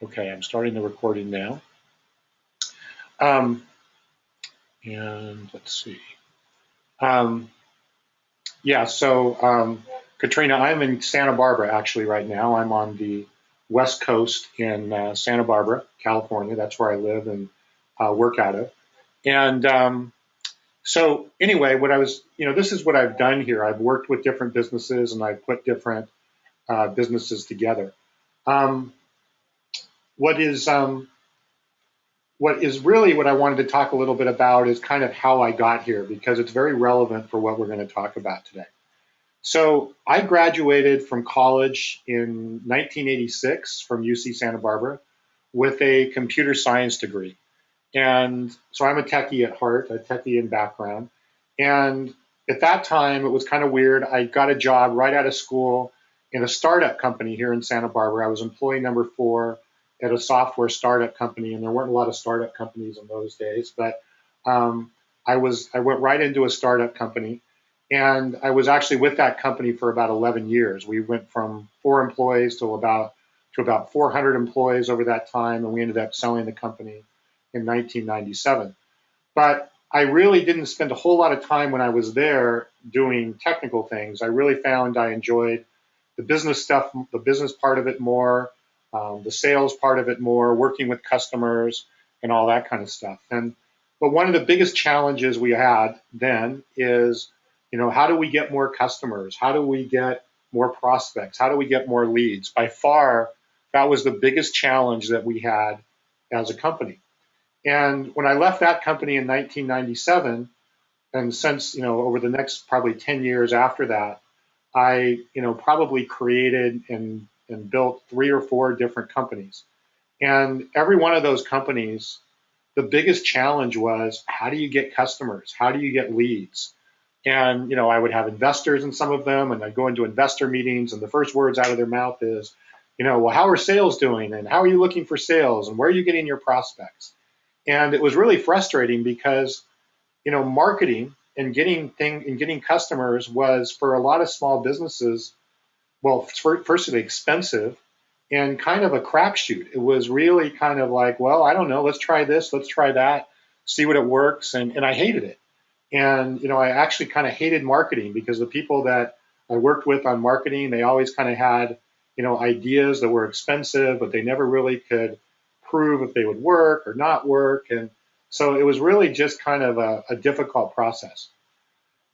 Okay, I'm starting the recording now. Um, and let's see. Um, yeah, so Katrina, I'm in Santa Barbara actually right now. I'm on the West Coast in Santa Barbara, California. That's where I live and work out of. And so anyway, this is what I've done here. I've worked with different businesses and I've put different businesses together. Um, what is what is really what I wanted to talk a little bit about is kind of how I got here because it's very relevant for what we're going to talk about today. So I graduated from college in 1986 from UC Santa Barbara with a computer science degree. And so I'm a techie at heart, a techie in background. And at that time, it was kind of weird. I got a job right out of school in a startup company here in Santa Barbara. I was employee number 4 at a software startup company, and there weren't a lot of startup companies in those days. But um, I went right into a startup company, and I was actually with that company for about 11 years. We went from 4 employees to about 400 employees over that time, and we ended up selling the company in 1997. But I really didn't spend a whole lot of time when I was there doing technical things. I really found I enjoyed the business stuff, the business part of it more, the sales part of it more, working with customers and all that kind of stuff. But one of the biggest challenges we had then is, how do we get more customers? How do we get more prospects? How do we get more leads? By far, that was the biggest challenge that we had as a company. And when I left that company in 1997, and since, over the next probably 10 years after that, I, probably created and built 3 or 4 different companies. And every one of those companies, the biggest challenge was, how do you get customers? How do you get leads? And, I would have investors in some of them, and I'd go into investor meetings, and the first words out of their mouth is, well, how are sales doing? And how are you looking for sales? And where are you getting your prospects? And it was really frustrating because, marketing and getting customers was for a lot of small businesses, well, firstly expensive and kind of a crapshoot. It was really kind of like, well, I don't know, let's try this, let's try that, see what it works. And I hated it. And, I actually kind of hated marketing because the people that I worked with on marketing, they always kind of had, ideas that were expensive, but they never really could prove if they would work or not work. And so it was really just kind of a difficult process.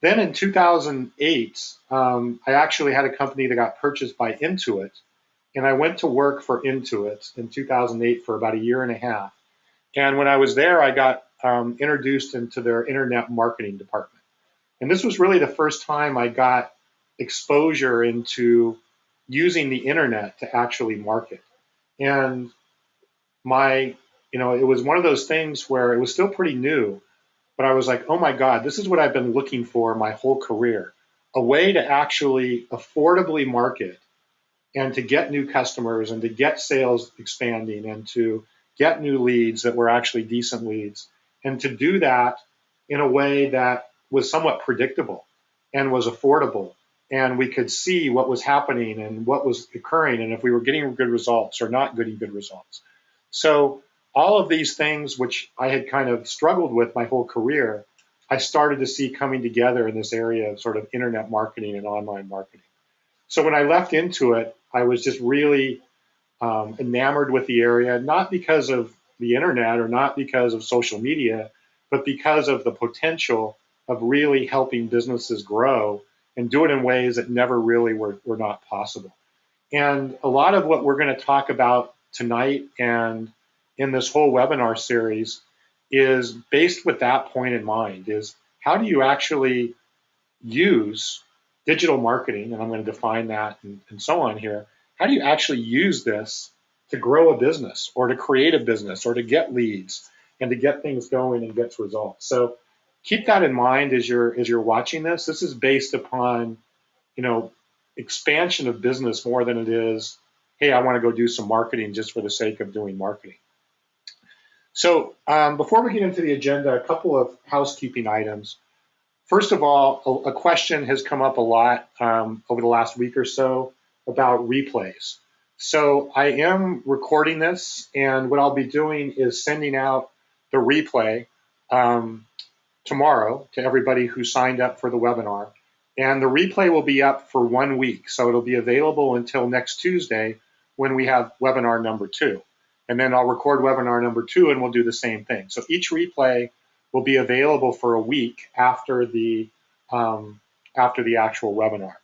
Then in 2008, I actually had a company that got purchased by Intuit, and I went to work for Intuit in 2008 for about a year and a half. And when I was there, I got introduced into their internet marketing department. And this was really the first time I got exposure into using the internet to actually market. And it was one of those things where it was still pretty new, but I was like, oh my God, this is what I've been looking for my whole career, a way to actually affordably market and to get new customers and to get sales expanding and to get new leads that were actually decent leads, and to do that in a way that was somewhat predictable and was affordable. And we could see what was happening and what was occurring and if we were getting good results or not getting good results. So all of these things, which I had kind of struggled with my whole career, I started to see coming together in this area of sort of internet marketing and online marketing. So when I left Intuit, I was just really enamored with the area, not because of the internet or not because of social media, but because of the potential of really helping businesses grow and do it in ways that never really were not possible. And a lot of what we're going to talk about tonight and in this whole webinar series is based with that point in mind, is how do you actually use digital marketing, and I'm going to define that and so on here. How do you actually use this to grow a business or to create a business or to get leads and to get things going and get results? So keep that in mind as you're watching this. This is based upon, expansion of business more than it is, hey, I want to go do some marketing just for the sake of doing marketing. So before we get into the agenda, a couple of housekeeping items. First of all, a question has come up a lot over the last week or so about replays. So I am recording this, and what I'll be doing is sending out the replay um, tomorrow to everybody who signed up for the webinar. And the replay will be up for 1 week. So it'll be available until next Tuesday when we have webinar number 2. And then I'll record webinar number 2 and we'll do the same thing. So each replay will be available for a week after the actual webinar.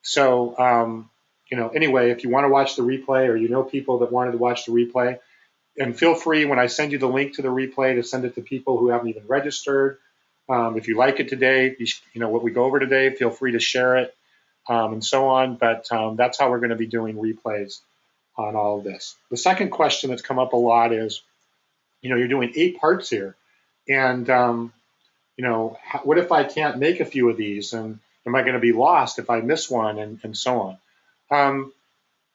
So, anyway, if you want to watch the replay or you know people that wanted to watch the replay, and feel free when I send you the link to the replay to send it to people who haven't even registered. If you like it today, what we go over today, feel free to share it and so on. But that's how we're going to be doing replays on all of this. The second question that's come up a lot is, you're doing 8 parts here. And, what if I can't make a few of these? And am I going to be lost if I miss one and so on?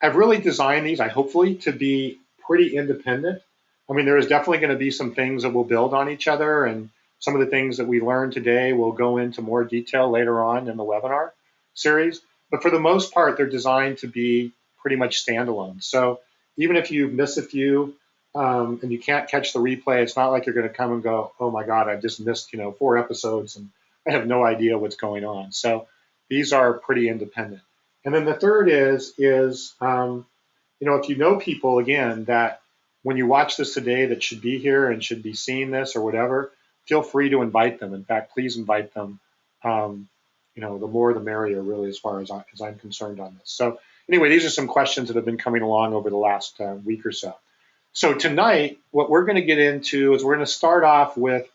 I've really designed these, hopefully, to be pretty independent. I mean, there is definitely going to be some things that will build on each other, and some of the things that we learned today will go into more detail later on in the webinar series. But for the most part, they're designed to be pretty much standalone. So even if you miss a few and you can't catch the replay, it's not like you're going to come and go, oh my God, I just missed 4 episodes and I have no idea what's going on. So these are pretty independent. And then the third is if you know people, again, that when you watch this today that should be here and should be seeing this or whatever, feel free to invite them. In fact, please invite them. The more the merrier, really, as far as I'm concerned on this. So anyway, these are some questions that have been coming along over the last week or so. So tonight, what we're going to get into is we're going to start off with,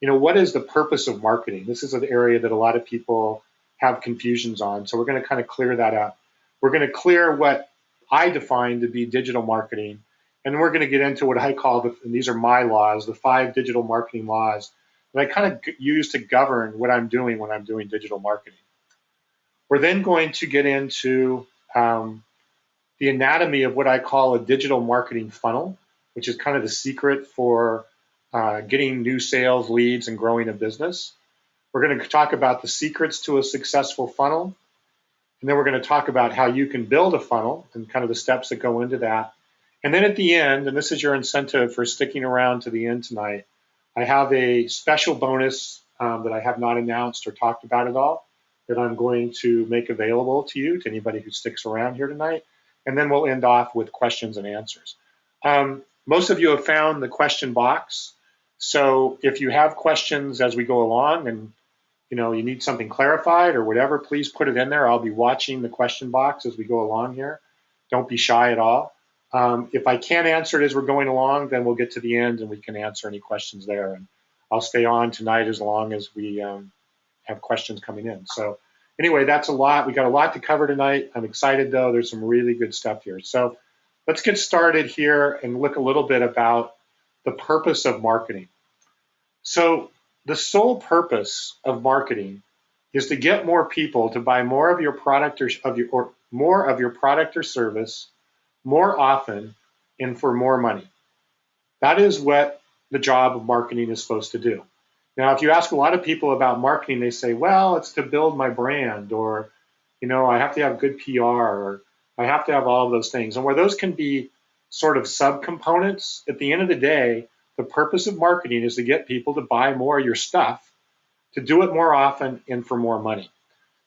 what is the purpose of marketing? This is an area that a lot of people have confusions on. So we're going to kind of clear that up. We're going to clear what I define to be digital marketing. And we're going to get into what I call, and these are my laws, the 5 digital marketing laws that I kind of use to govern what I'm doing when I'm doing digital marketing. We're then going to get into the anatomy of what I call a digital marketing funnel, which is kind of the secret for getting new sales leads and growing a business. We're going to talk about the secrets to a successful funnel. And then we're going to talk about how you can build a funnel and kind of the steps that go into that. And then at the end, and this is your incentive for sticking around to the end tonight, I have a special bonus that I have not announced or talked about at all that I'm going to make available to you, to anybody who sticks around here tonight. And then we'll end off with questions and answers. Most of you have found the question box. So if you have questions as we go along and you need something clarified or whatever, please put it in there. I'll be watching the question box as we go along here. Don't be shy at all. If I can't answer it as we're going along, then we'll get to the end and we can answer any questions there. And I'll stay on tonight as long as we have questions coming in. So anyway, that's a lot. We got a lot to cover tonight. I'm excited, though. There's some really good stuff here. So let's get started here and look a little bit about the purpose of marketing. So the sole purpose of marketing is to get more people to buy more of your product or more of your product or service more often and for more money. That is what the job of marketing is supposed to do. Now, if you ask a lot of people about marketing, they say, well, it's to build my brand, or, I have to have good PR, or I have to have all of those things. And where those can be sort of subcomponents, at the end of the day, the purpose of marketing is to get people to buy more of your stuff, to do it more often and for more money.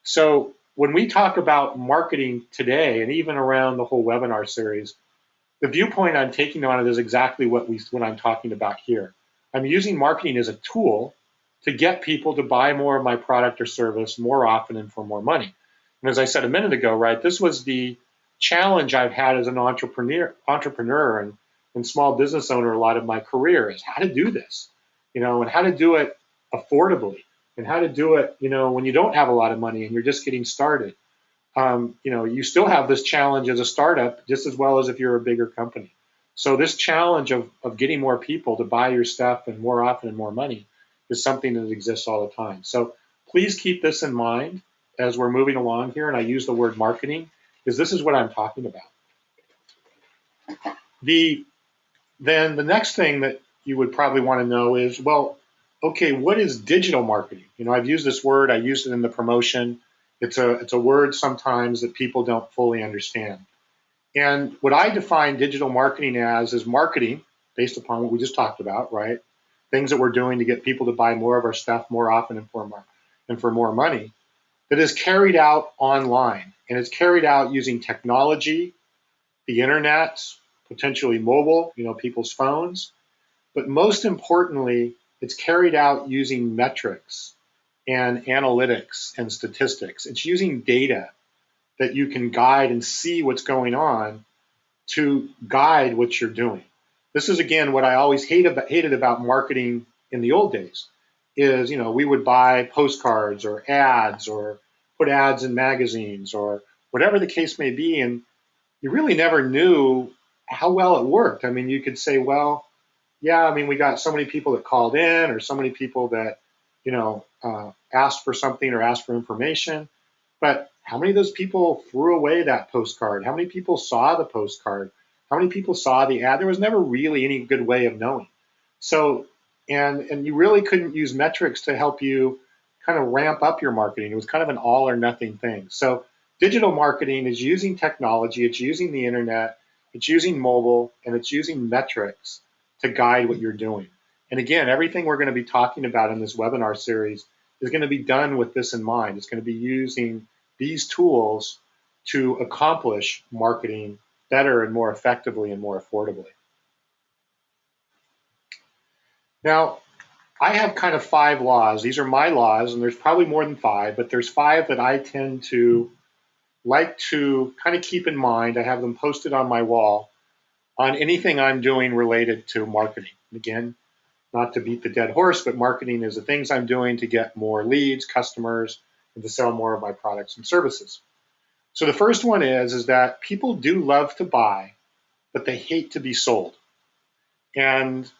So when we talk about marketing today, and even around the whole webinar series, the viewpoint I'm taking on it is exactly what I'm talking about here. I'm using marketing as a tool to get people to buy more of my product or service more often and for more money. And as I said a minute ago, right, this was the challenge I've had as an entrepreneur and small business owner a lot of my career, is how to do this, and how to do it affordably, and how to do it, when you don't have a lot of money and you're just getting started. You still have this challenge as a startup just as well as if you're a bigger company. So this challenge of getting more people to buy your stuff and more often and more money is something that exists all the time. So please keep this in mind as we're moving along here, and I use the word marketing because this is what I'm talking about. Then the next thing that you would probably want to know is, well, okay, what is digital marketing? I've used this word, I used it in the promotion. It's a word sometimes that people don't fully understand. And what I define digital marketing as is marketing based upon what we just talked about, right? Things that we're doing to get people to buy more of our stuff more often and for more money, that is carried out online. And it's carried out using technology, the internet, potentially mobile, people's phones. But most importantly, it's carried out using metrics and analytics and statistics. It's using data that you can guide and see what's going on to guide what you're doing. This is, again, what I always hated about marketing in the old days is, we would buy postcards or ads or put ads in magazines or whatever the case may be, and you really never knew how well it worked. I mean, you could say, well, yeah, I mean, we got so many people that called in or so many people that, asked for something or asked for information. But how many of those people threw away that postcard? How many people saw the postcard? How many people saw the ad? There was never really any good way of knowing. So, and you really couldn't use metrics to help you kind of ramp up your marketing. It was kind of an all or nothing thing. So digital marketing is using technology, it's using the internet, it's using mobile, and it's using metrics to guide what you're doing. And again, everything we're going to be talking about in this webinar series is going to be done with this in mind. It's going to be using these tools to accomplish marketing better and more effectively and more affordably. Now, I have kind of 5 laws. These are my laws, and there's probably more than 5, but there's 5 that I tend to like to kind of keep in mind. I have them posted on my wall on anything I'm doing related to marketing. Again, not to beat the dead horse, but marketing is the things I'm doing to get more leads, customers, and to sell more of my products and services. So the first one is that people do love to buy, but they hate to be sold. And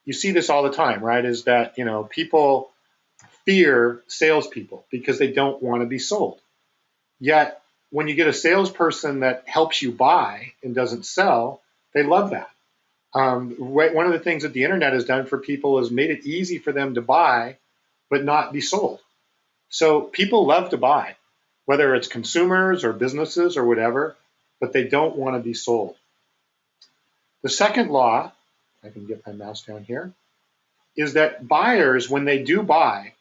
you see this all the time, right? Is that, people fear salespeople because they don't want to be sold. Yet when you get a salesperson that helps you buy and doesn't sell, they love that. One of the things that the internet has done for people is made it easy for them to buy, but not be sold. So people love to buy, whether it's consumers or businesses or whatever, but they don't want to be sold. The second law, I can get my mouse down here, is that buyers, when they do buy,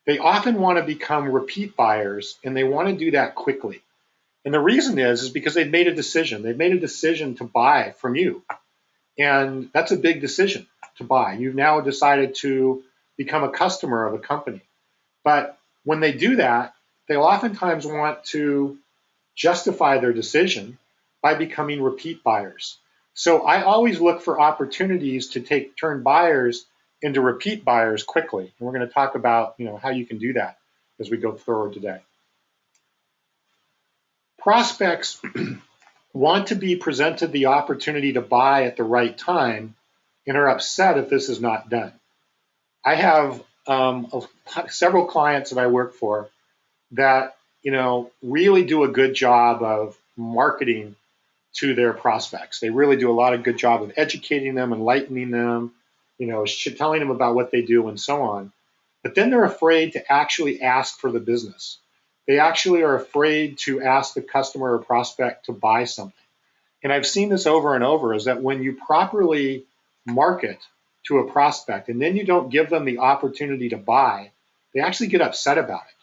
they often want to become repeat buyers, and they want to do that quickly. And the reason is because they've made a decision. They've made a decision to buy from you. And that's a big decision to buy. You've now decided to become a customer of a company. But when they do that, they oftentimes want to justify their decision by becoming repeat buyers. So I always look for opportunities to turn buyers into repeat buyers quickly. And we're going to talk about, how you can do that as we go forward today. Prospects want to be presented the opportunity to buy at the right time and are upset if this is not done. I have several clients that I work for that, really do a good job of marketing to their prospects. They really do a lot of good job of educating them, enlightening them, telling them about what they do and so on. But then they're afraid to actually ask for the business. They actually are afraid to ask the customer or prospect to buy something. And I've seen this over and over, is that when you properly market to a prospect and then you don't give them the opportunity to buy, they actually get upset about it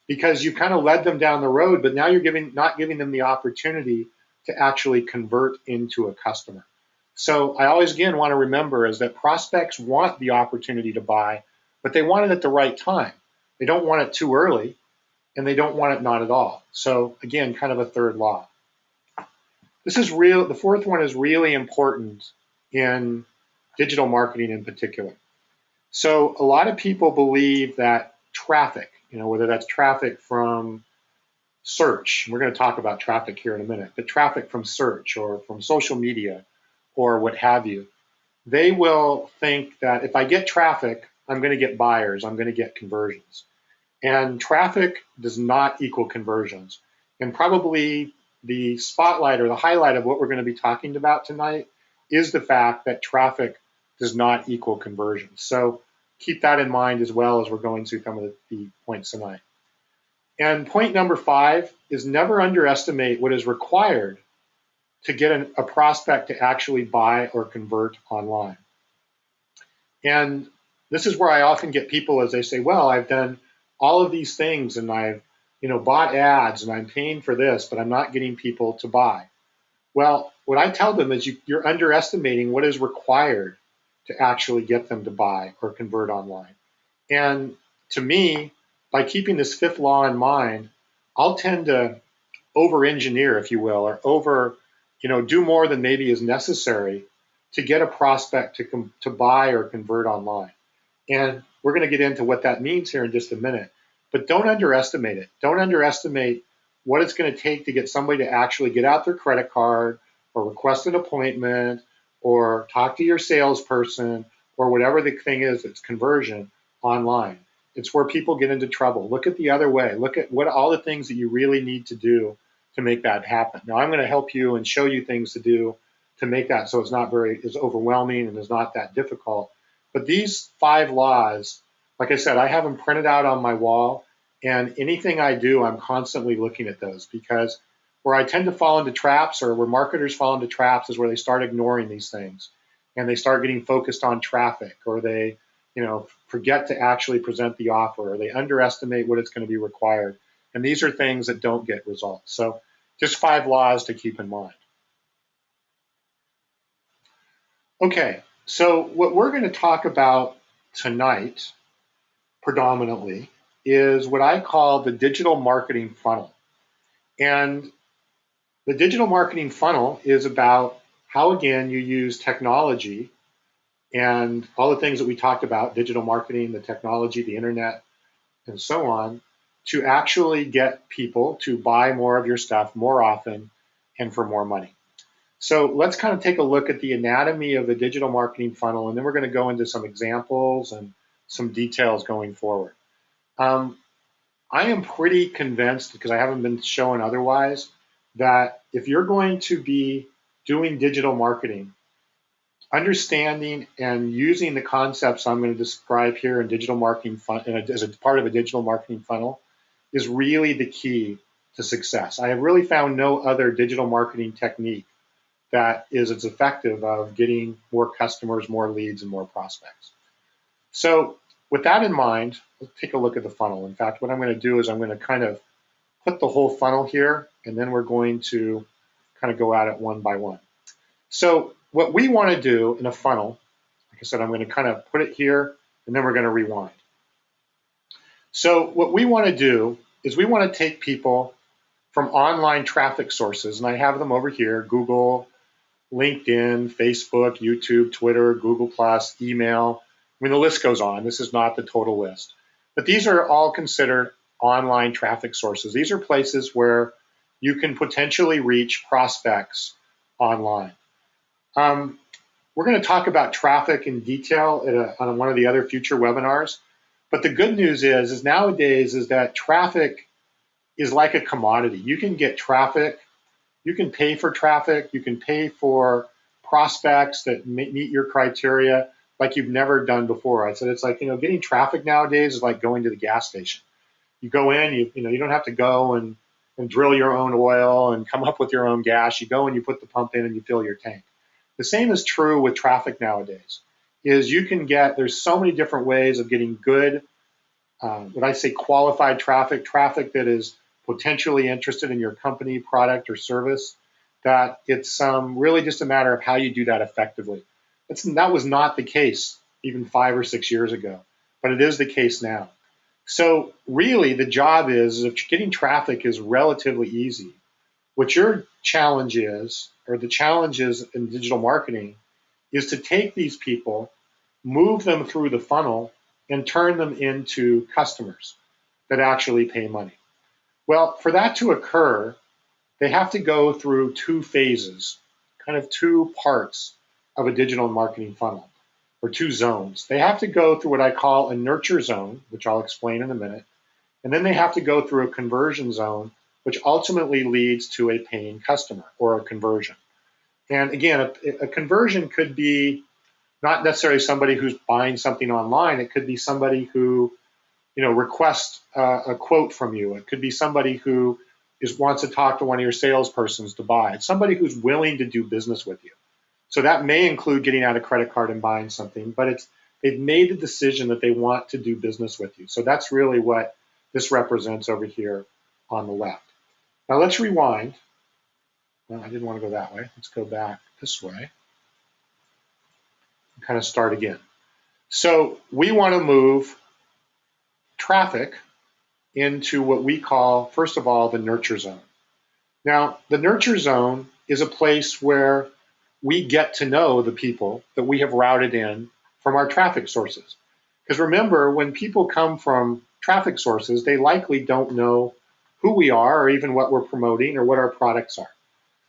because you kind of led them down the road, but now you're not giving them the opportunity to actually convert into a customer. So I always, again, want to remember is that prospects want the opportunity to buy, but they want it at the right time. They don't want it too early, and they don't want it not at all. So again, kind of a third law. This is real. The fourth one is really important in digital marketing in particular. So a lot of people believe that traffic, whether that's traffic from search, we're going to talk about traffic here in a minute, but traffic from search or from social media or what have you, they will think that if I get traffic, I'm going to get buyers, I'm going to get conversions. And traffic does not equal conversions. And probably the spotlight or the highlight of what we're going to be talking about tonight is the fact that traffic does not equal conversions. So keep that in mind as well as we're going through some of the points tonight. And point number 5 is never underestimate what is required to get a prospect to actually buy or convert online. And this is where I often get people as they say, well, I've done all of these things and I've bought ads and I'm paying for this, but I'm not getting people to buy. Well, what I tell them is you're underestimating what is required to actually get them to buy or convert online. And to me, by keeping this fifth law in mind, I'll tend to over-engineer, if you will, or do more than maybe is necessary to get a prospect to buy or convert online. And we're going to get into what that means here in just a minute. But don't underestimate it. Don't underestimate what it's going to take to get somebody to actually get out their credit card or request an appointment or talk to your salesperson or whatever the thing is that's conversion online. It's where people get into trouble. Look at the other way. Look at what all the things that you really need to do to make that happen. Now, I'm going to help you and show you things to do to make that so it's not as overwhelming and is not that difficult. But these 5 laws, like I said, I have them printed out on my wall, and anything I do, I'm constantly looking at those, because where I tend to fall into traps, or where marketers fall into traps, is where they start ignoring these things and they start getting focused on traffic, or they forget to actually present the offer, or they underestimate what it's going to be required. And these are things that don't get results. So just 5 laws to keep in mind. Okay, so what we're going to talk about tonight predominantly is what I call the digital marketing funnel. And the digital marketing funnel is about how, again, you use technology and all the things that we talked about, digital marketing, the technology, the internet, and so on, to actually get people to buy more of your stuff more often and for more money. So let's kind of take a look at the anatomy of the digital marketing funnel, and then we're going to go into some examples and some details going forward. I am pretty convinced, because I haven't been shown otherwise, that if you're going to be doing digital marketing, understanding and using the concepts I'm going to describe here in digital marketing as a part of a digital marketing funnel is really the key to success. I have really found no other digital marketing technique that is as effective of getting more customers, more leads, and more prospects. So with that in mind, let's take a look at the funnel. In fact, what I'm going to do is I'm going to kind of put the whole funnel here, and then we're going to kind of go at it one by one. So what we want to do in a funnel, like I said, I'm going to kind of put it here, and then we're going to rewind. So what we want to do is we want to take people from online traffic sources, and I have them over here: Google, LinkedIn, Facebook, YouTube, Twitter, Google+, email. I mean, the list goes on. This is not the total list. But these are all considered online traffic sources. These are places where you can potentially reach prospects online. We're going to talk about traffic in detail on one of the other future webinars. But the good news is nowadays is that traffic is like a commodity. You can get traffic. You can pay for traffic. You can pay for prospects that meet your criteria like you've never done before. I said it's like, getting traffic nowadays is like going to the gas station. You go in, you don't have to go and drill your own oil and come up with your own gas. You go and you put the pump in and you fill your tank. The same is true with traffic nowadays. There's so many different ways of getting good, what I say qualified traffic that is potentially interested in your company, product, or service, that it's really just a matter of how you do that effectively. That was not the case even 5 or 6 years ago, but it is the case now. So really the job is, if getting traffic is relatively easy, what your challenge is, or the challenges in digital marketing, is to take these people, move them through the funnel, and turn them into customers that actually pay money. Well, for that to occur, they have to go through 2 phases, kind of 2 parts of a digital marketing funnel, or 2 zones. They have to go through what I call a nurture zone, which I'll explain in a minute, and then they have to go through a conversion zone, which ultimately leads to a paying customer or a conversion. And again, a conversion could be not necessarily somebody who's buying something online. It could be somebody who requests a quote from you. It could be somebody who wants to talk to one of your salespersons to buy. It's somebody who's willing to do business with you. So that may include getting out a credit card and buying something, but they've made the decision that they want to do business with you. So that's really what this represents over here on the left. Now let's rewind. Well, I didn't want to go that way. Let's go back this way and kind of start again. So we want to move traffic into what we call, first of all, the nurture zone. Now, the nurture zone is a place where we get to know the people that we have routed in from our traffic sources. Because remember, when people come from traffic sources, they likely don't know who we are or even what we're promoting or what our products are.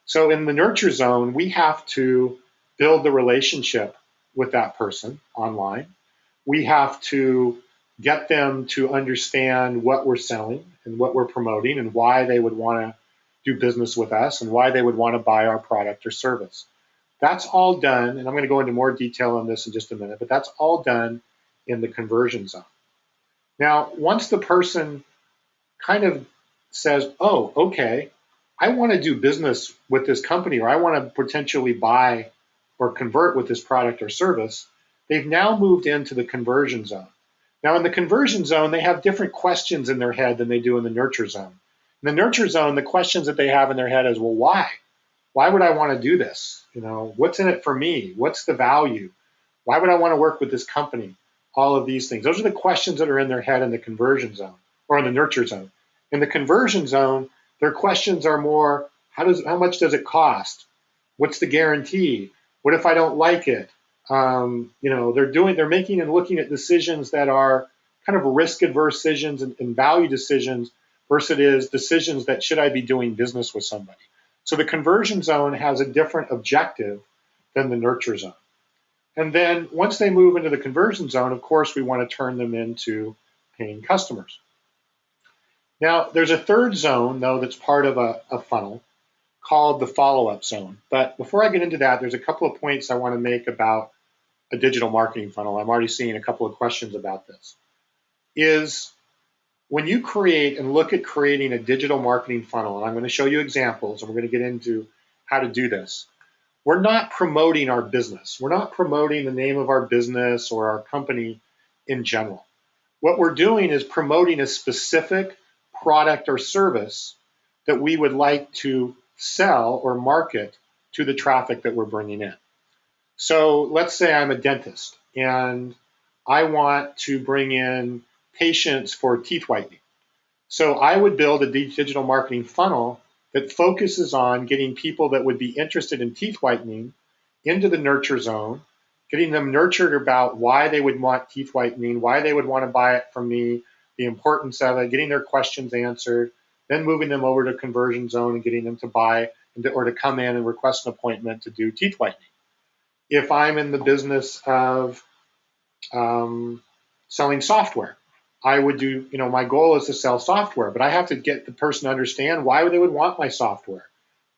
So in the nurture zone, we have to build the relationship with that person online. We have to get them to understand what we're selling and what we're promoting and why they would want to do business with us and why they would want to buy our product or service. That's all done, and I'm going to go into more detail on this in just a minute, but that's all done in the conversion zone. Now, once the person kind of says, oh, okay, I want to do business with this company, or I want to potentially buy or convert with this product or service, they've now moved into the conversion zone. Now, in the conversion zone, they have different questions in their head than they do in the nurture zone. In the nurture zone, the questions that they have in their head is, well, why? Why would I want to do this? You know, what's in it for me? What's the value? Why would I want to work with this company? All of these things. Those are the questions that are in their head in the conversion zone or in the nurture zone. In the conversion zone, their questions are more, how much does it cost? What's the guarantee? What if I don't like it? You know, they're making and looking at decisions that are kind of risk-adverse decisions and value decisions versus decisions that should I be doing business with somebody. So the conversion zone has a different objective than the nurture zone. And then once they move into the conversion zone, of course, we want to turn them into paying customers. Now, there's a third zone, though, that's part of a funnel called the follow-up zone. But before I get into that, there's a couple of points I want to make about a digital marketing funnel. I'm already seeing a couple of questions about this. Is when you create and look at creating a digital marketing funnel, and I'm going to show you examples, and we're going to get into how to do this, we're not promoting our business. We're not promoting the name of our business or our company in general. What we're doing is promoting a specific product or service that we would like to sell or market to the traffic that we're bringing in. So let's say I'm a dentist and I want to bring in patients for teeth whitening. So I would build a digital marketing funnel that focuses on getting people that would be interested in teeth whitening into the nurture zone, getting them nurtured about why they would want teeth whitening, why they would want to buy it from me, the importance of it, getting their questions answered, then moving them over to conversion zone and getting them to buy or to come in and request an appointment to do teeth whitening. If I'm in the business of selling software, I would do, you know, my goal is to sell software, but I have to get the person to understand why they would want my software.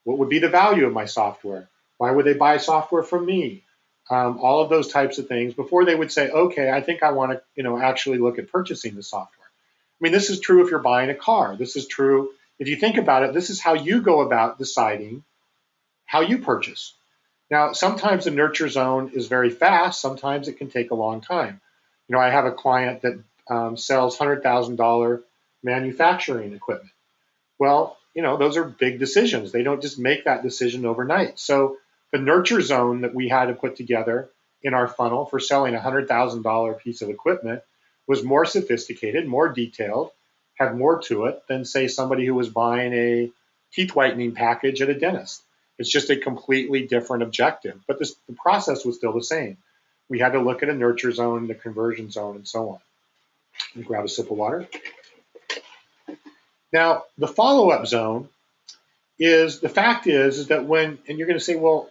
What would be the value of my software? Why would they buy software from me? All of those types of things before they would say, okay, I think I want to, you know, actually look at purchasing the software. I mean, this is true if you're buying a car. This is true if you think about it. This is how you go about deciding how you purchase. Now, sometimes the nurture zone is very fast. Sometimes it can take a long time. You know, I have a client that sells $100,000 manufacturing equipment. Well, you know, those are big decisions. They don't just make that decision overnight. So the nurture zone that we had to put together in our funnel for selling a $100,000 piece of equipment was more sophisticated, more detailed, had more to it than, say, somebody who was buying a teeth whitening package at a dentist. It's just a completely different objective, but the process was still the same. We had to look at a nurture zone, the conversion zone, and so on. Let me grab a sip of water. Now, the follow-up zone is, the fact is that when, and you're going to say, well,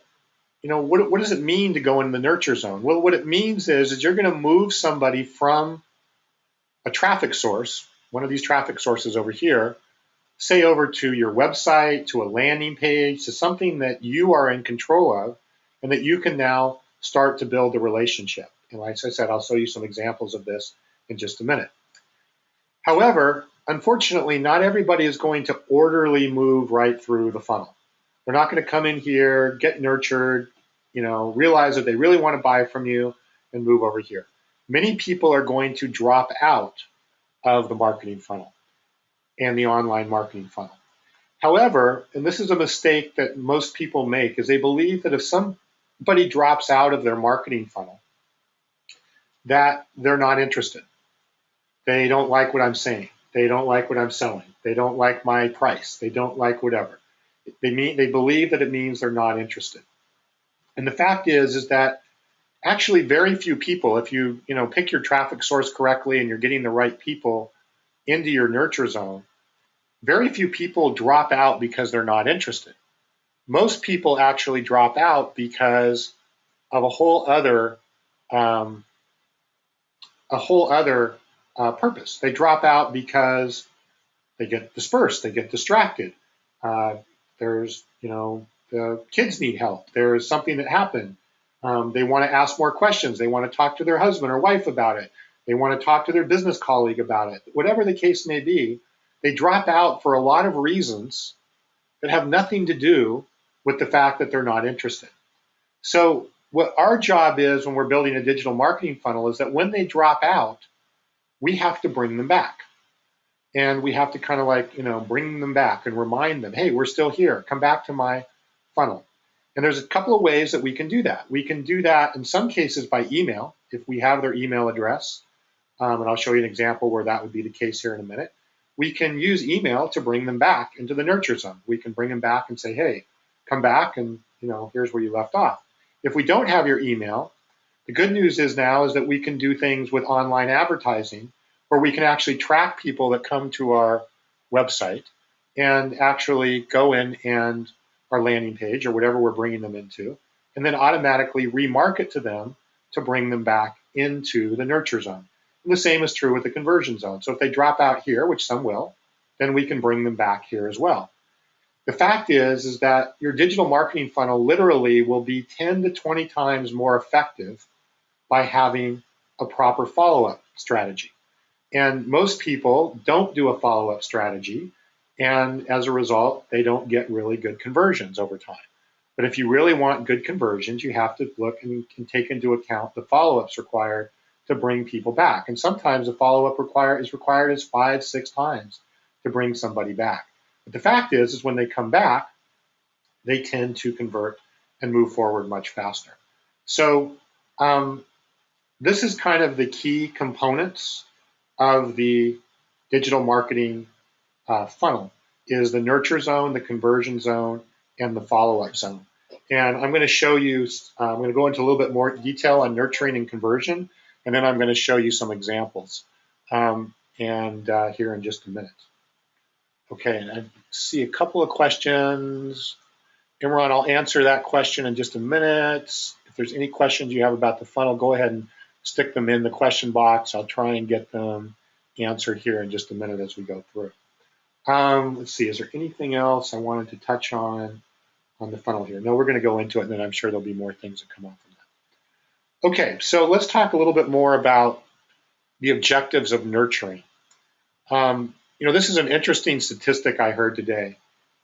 you know, what does it mean to go in the nurture zone? Well, what it means is you're going to move somebody from a traffic source, one of these traffic sources over here, say over to your website, to a landing page, to something that you are in control of, and that you can now start to build a relationship. And like I said, I'll show you some examples of this in just a minute. However, unfortunately, not everybody is going to orderly move right through the funnel. They're not going to come in here, get nurtured, realize that they really want to buy from you and move over here. Many people are going to drop out of the marketing funnel and the online marketing funnel. However, and this is a mistake that most people make, is they believe that if somebody drops out of their marketing funnel, that they're not interested. They don't like what I'm saying. They don't like what I'm selling. They don't like my price. They don't like whatever. They believe that it means they're not interested. And the fact is that actually very few people, if you pick your traffic source correctly and you're getting the right people into your nurture zone, very few people drop out because they're not interested. Most people actually drop out because of a whole other purpose. They drop out because they get dispersed, they get distracted. There's, the kids need help. There's something that happened. They want to ask more questions. They want to talk to their husband or wife about it. They want to talk to their business colleague about it. Whatever the case may be, they drop out for a lot of reasons that have nothing to do with the fact that they're not interested. So what our job is when we're building a digital marketing funnel is that when they drop out, we have to bring them back. And we have to kind of bring them back and remind them, hey, we're still here. Come back to my funnel. And there's a couple of ways that we can do that. We can do that in some cases by email, if we have their email address. And I'll show you an example where that would be the case here in a minute. We can use email to bring them back into the nurture zone. We can bring them back and say, hey, come back and here's where you left off. If we don't have your email, the good news is now is that we can do things with online advertising where we can actually track people that come to our website and actually go in and our landing page or whatever we're bringing them into, and then automatically remarket to them to bring them back into the nurture zone. And the same is true with the conversion zone. So if they drop out here, which some will, then we can bring them back here as well. The fact is that your digital marketing funnel literally will be 10 to 20 times more effective by having a proper follow-up strategy. And most people don't do a follow-up strategy, and as a result, they don't get really good conversions over time. But if you really want good conversions, you have to look and take into account the follow-ups required to bring people back. And sometimes the follow-up is required as 5-6 times to bring somebody back. But the fact is when they come back, they tend to convert and move forward much faster. So this is kind of the key components of the digital marketing funnel is the nurture zone, the conversion zone, and the follow-up zone. And I'm going to show you, I'm going to go into a little bit more detail on nurturing and conversion, and then I'm going to show you some examples here in just a minute. Okay, and I see a couple of questions. Imran, I'll answer that question in just a minute. If there's any questions you have about the funnel, go ahead and stick them in the question box. I'll try and get them answered here in just a minute as we go through. Let's see, is there anything else I wanted to touch on the funnel here? No, we're going to go into it, and then I'm sure there'll be more things that come off from that. Okay, so let's talk a little bit more about the objectives of nurturing. This is an interesting statistic I heard today,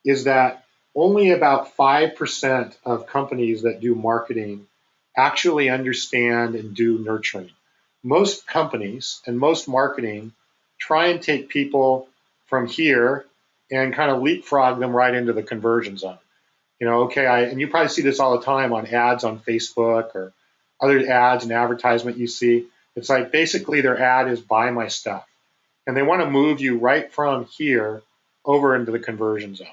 is that only about 5% of companies that do marketing actually understand and do nurturing. Most companies and most marketing try and take people from here and kind of leapfrog them right into the conversion zone. And you probably see this all the time on ads on Facebook or other ads and advertisement you see. It's like basically their ad is buy my stuff. And they want to move you right from here over into the conversion zone.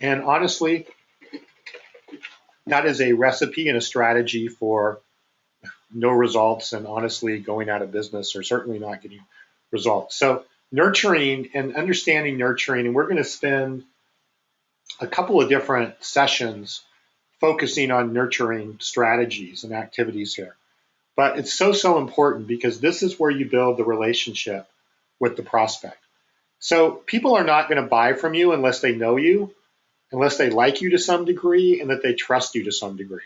And honestly, that is a recipe and a strategy for no results and honestly going out of business or certainly not getting results. So nurturing and understanding nurturing, and we're going to spend a couple of different sessions focusing on nurturing strategies and activities here. But it's so important because this is where you build the relationship with the prospect. So people are not going to buy from you unless they know you, unless they like you to some degree, and that they trust you to some degree.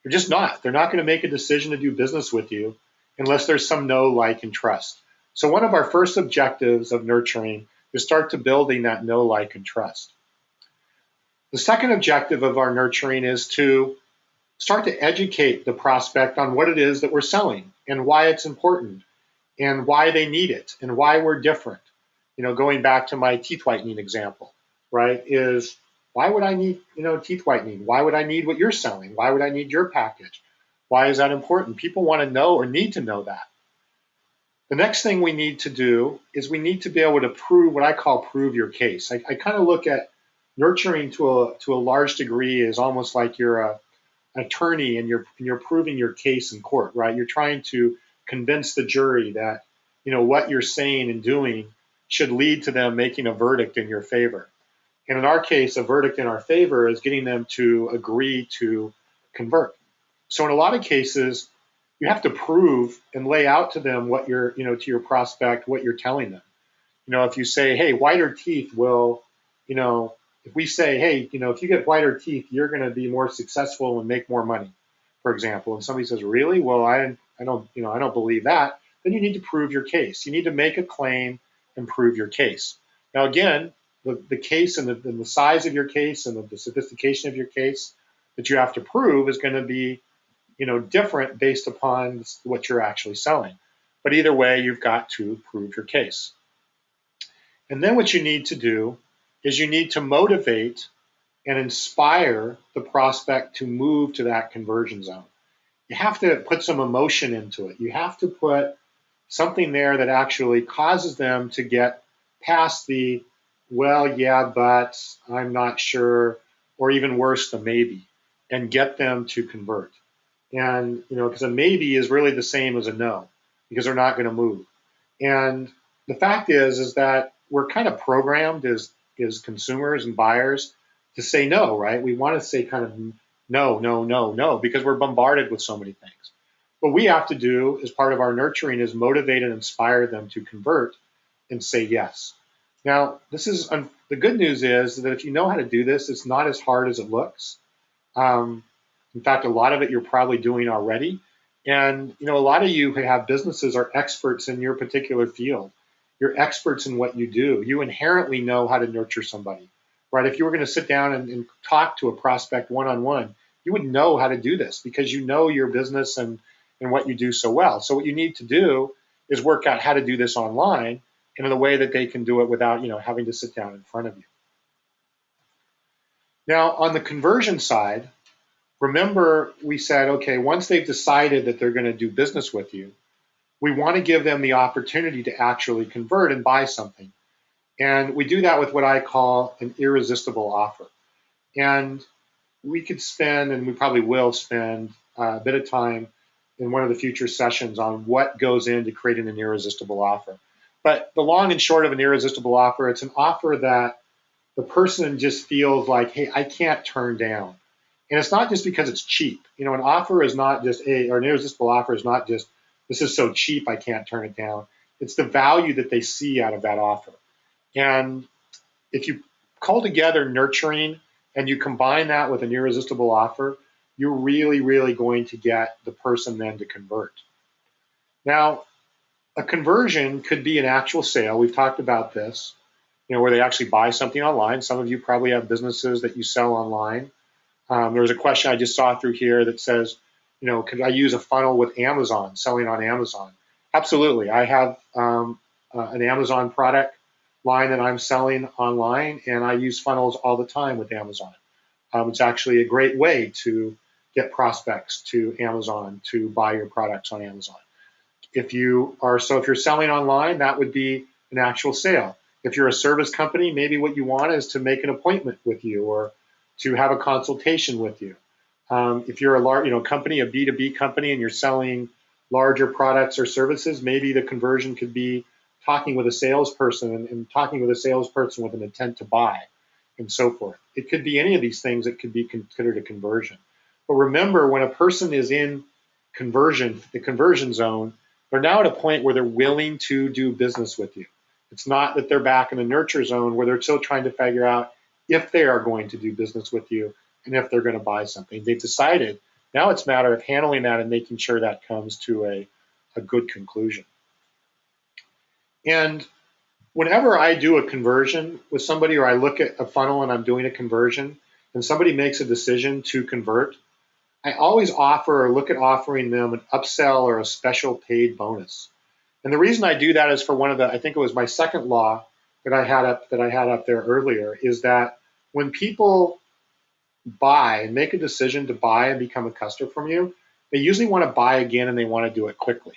They're just not. They're not going to make a decision to do business with you unless there's some know, like, and trust. So one of our first objectives of nurturing is start to building that know, like, and trust. The second objective of our nurturing is to start to educate the prospect on what it is that we're selling and why it's important and why they need it and why we're different. Going back to my teeth whitening example, right, is why would I need, teeth whitening? Why would I need what you're selling? Why would I need your package? Why is that important? People want to know or need to know that. The next thing we need to do is we need to be able to prove what I call prove your case. I kind of look at nurturing to a large degree as almost like you're an attorney and you're proving your case in court, right? You're trying to convince the jury that what you're saying and doing should lead to them making a verdict in your favor. And in our case, a verdict in our favor is getting them to agree to convert. So in a lot of cases, you have to prove and lay out to them what you're, to your prospect, what you're telling them. If you say, hey, whiter teeth will, if we say, hey, if you get whiter teeth, you're going to be more successful and make more money, for example, and somebody says, really? Well, I don't believe that. Then you need to prove your case. You need to make a claim and prove your case. Now, again, the case and the size of your case and the sophistication of your case that you have to prove is going to be different based upon what you're actually selling. But either way, you've got to prove your case. And then what you need to do is you need to motivate and inspire the prospect to move to that conversion zone. You have to put some emotion into it. You have to put something there that actually causes them to get past the, well, yeah, but I'm not sure, or even worse, the maybe, and get them to convert. And, because a maybe is really the same as a no, because they're not going to move. And the fact is that we're kind of programmed as consumers and buyers to say no, right? We want to say kind of no, no, no, no, because we're bombarded with so many things. What we have to do as part of our nurturing is motivate and inspire them to convert and say yes. Now, the good news is that if you know how to do this, it's not as hard as it looks. In fact, a lot of it you're probably doing already. And, a lot of you who have businesses are experts in your particular field. You're experts in what you do. You inherently know how to nurture somebody, right? If you were going to sit down and talk to a prospect one-on-one, you would know how to do this because you know your business and what you do so well. So what you need to do is work out how to do this online and in a way that they can do it without, having to sit down in front of you. Now, on the conversion side, remember we said, okay, once they've decided that they're going to do business with you, we want to give them the opportunity to actually convert and buy something. And we do that with what I call an irresistible offer. And we could spend, and we probably will spend, a bit of time in one of the future sessions on what goes into creating an irresistible offer. But the long and short of an irresistible offer, it's an offer that the person just feels like, hey, I can't turn down. And it's not just because it's cheap. An offer is not just or an irresistible offer is not just, this is so cheap, I can't turn it down. It's the value that they see out of that offer. And if you call together nurturing and you combine that with an irresistible offer, you're really, really going to get the person then to convert. Now, a conversion could be an actual sale. We've talked about this, where they actually buy something online. Some of you probably have businesses that you sell online. There was a question I just saw through here that says, could I use a funnel with Amazon, selling on Amazon? Absolutely. I have an Amazon product line that I'm selling online, and I use funnels all the time with Amazon. It's actually a great way to get prospects to Amazon to buy your products on Amazon. If you're selling online, that would be an actual sale. If you're a service company, maybe what you want is to make an appointment with you or to have a consultation with you. If you're a large, company, a B2B company, and you're selling larger products or services, maybe the conversion could be talking with a salesperson and talking with a salesperson with an intent to buy and so forth. It could be any of these things that could be considered a conversion. But remember, when a person is in the conversion zone, they're now at a point where they're willing to do business with you. It's not that they're back in the nurture zone where they're still trying to figure out if they are going to do business with you and if they're going to buy something. They've decided. Now it's a matter of handling that and making sure that comes to a good conclusion. And whenever I do a conversion with somebody, or I look at a funnel and I'm doing a conversion, and somebody makes a decision to convert, I always offer or look at offering them an upsell or a special paid bonus. And the reason I do that is for one of the, I think it was my second law that I had up there earlier, is that when people buy and make a decision to buy and become a customer from you, they usually want to buy again and they want to do it quickly.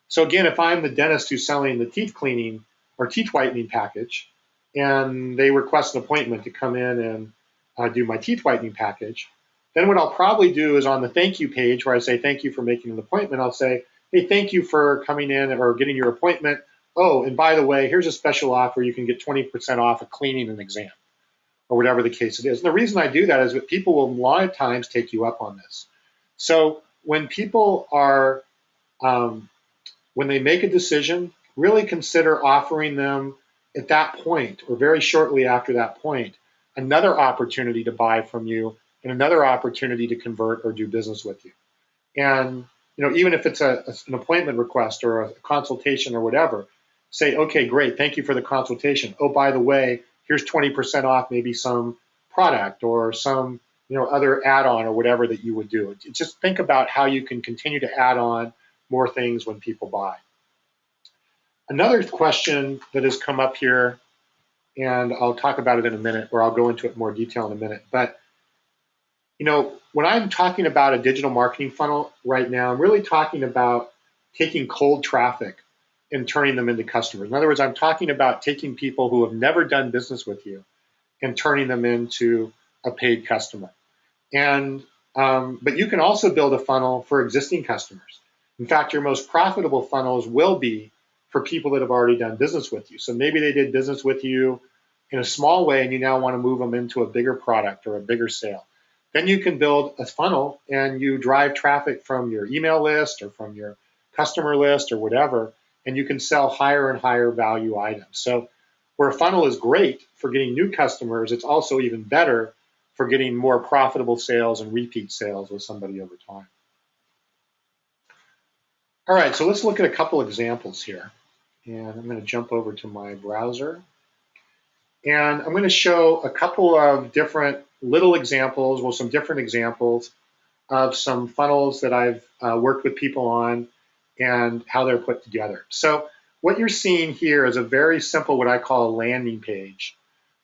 So again, if I'm the dentist who's selling the teeth cleaning or teeth whitening package, and they request an appointment to come in and do my teeth whitening package, then what I'll probably do is on the thank you page where I say thank you for making an appointment, I'll say, hey, thank you for coming in or getting your appointment. Oh, and by the way, here's a special offer. You can get 20% off a cleaning and exam, or whatever the case it is. And the reason I do that is that people will a lot of times take you up on this. So when people are, when they make a decision, really consider offering them at that point or very shortly after that point another opportunity to buy from you and another opportunity to convert or do business with you. And even if it's an appointment request or a consultation or whatever, say, okay, great, thank you for the consultation. Oh, by the way, here's 20% off maybe some product or some other add-on or whatever that you would do. Just think about how you can continue to add on more things when people buy. Another question that has come up here, and I'll talk about it in a minute, or I'll go into it in more detail in a minute, but when I'm talking about a digital marketing funnel right now, I'm really talking about taking cold traffic and turning them into customers. In other words, I'm talking about taking people who have never done business with you and turning them into a paid customer. And but you can also build a funnel for existing customers. In fact, your most profitable funnels will be for people that have already done business with you. So maybe they did business with you in a small way and you now want to move them into a bigger product or a bigger sale. Then you can build a funnel and you drive traffic from your email list or from your customer list or whatever, and you can sell higher and higher value items. So where a funnel is great for getting new customers, it's also even better for getting more profitable sales and repeat sales with somebody over time. All right, so let's look at a couple examples here. And I'm going to jump over to my browser. And I'm going to show a couple of different little examples, well, some different examples of some funnels that I've worked with people on and how they're put together. So what you're seeing here is a very simple, what I call a landing page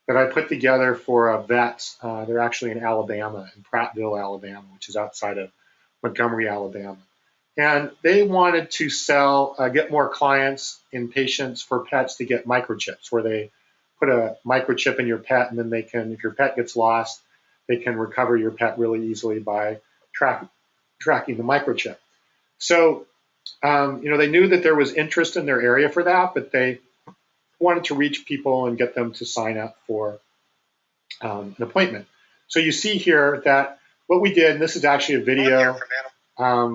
that I put together for a vet. They're actually in Alabama, in Prattville, Alabama, which is outside of Montgomery, Alabama. And they wanted to sell, get more clients and patients for pets to get microchips, where they put a microchip in your pet, and then they can, if your pet gets lost, they can recover your pet really easily by tracking the microchip. So, they knew that there was interest in their area for that, but they wanted to reach people and get them to sign up for an appointment. So you see here that what we did, and this is actually a video.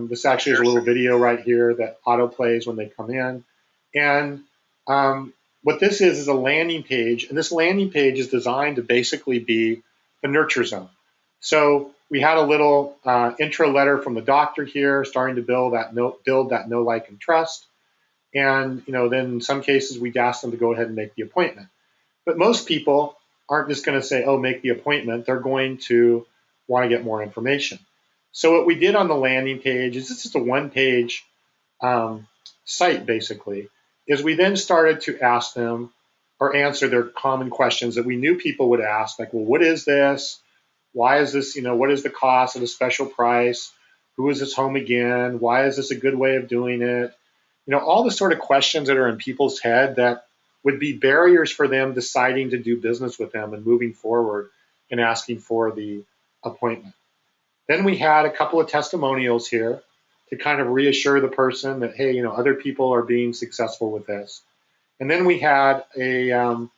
This actually is a little video right here that auto plays when they come in. And what this is a landing page, and this landing page is designed to basically be the nurture zone. So we had a little intro letter from the doctor here, starting to build that know, like, and trust. And then in some cases we'd ask them to go ahead and make the appointment. But most people aren't just going to say, oh, make the appointment. They're going to want to get more information. So what we did on the landing page is, this is a one-page site basically, is we then started to ask them or answer their common questions that we knew people would ask, like, well, what is this? Why is this, what is the cost of a special price? Who is this home again? Why is this a good way of doing it? All the sort of questions that are in people's head that would be barriers for them deciding to do business with them and moving forward and asking for the appointment. Then we had a couple of testimonials here to kind of reassure the person that, hey, other people are being successful with this. And then we had a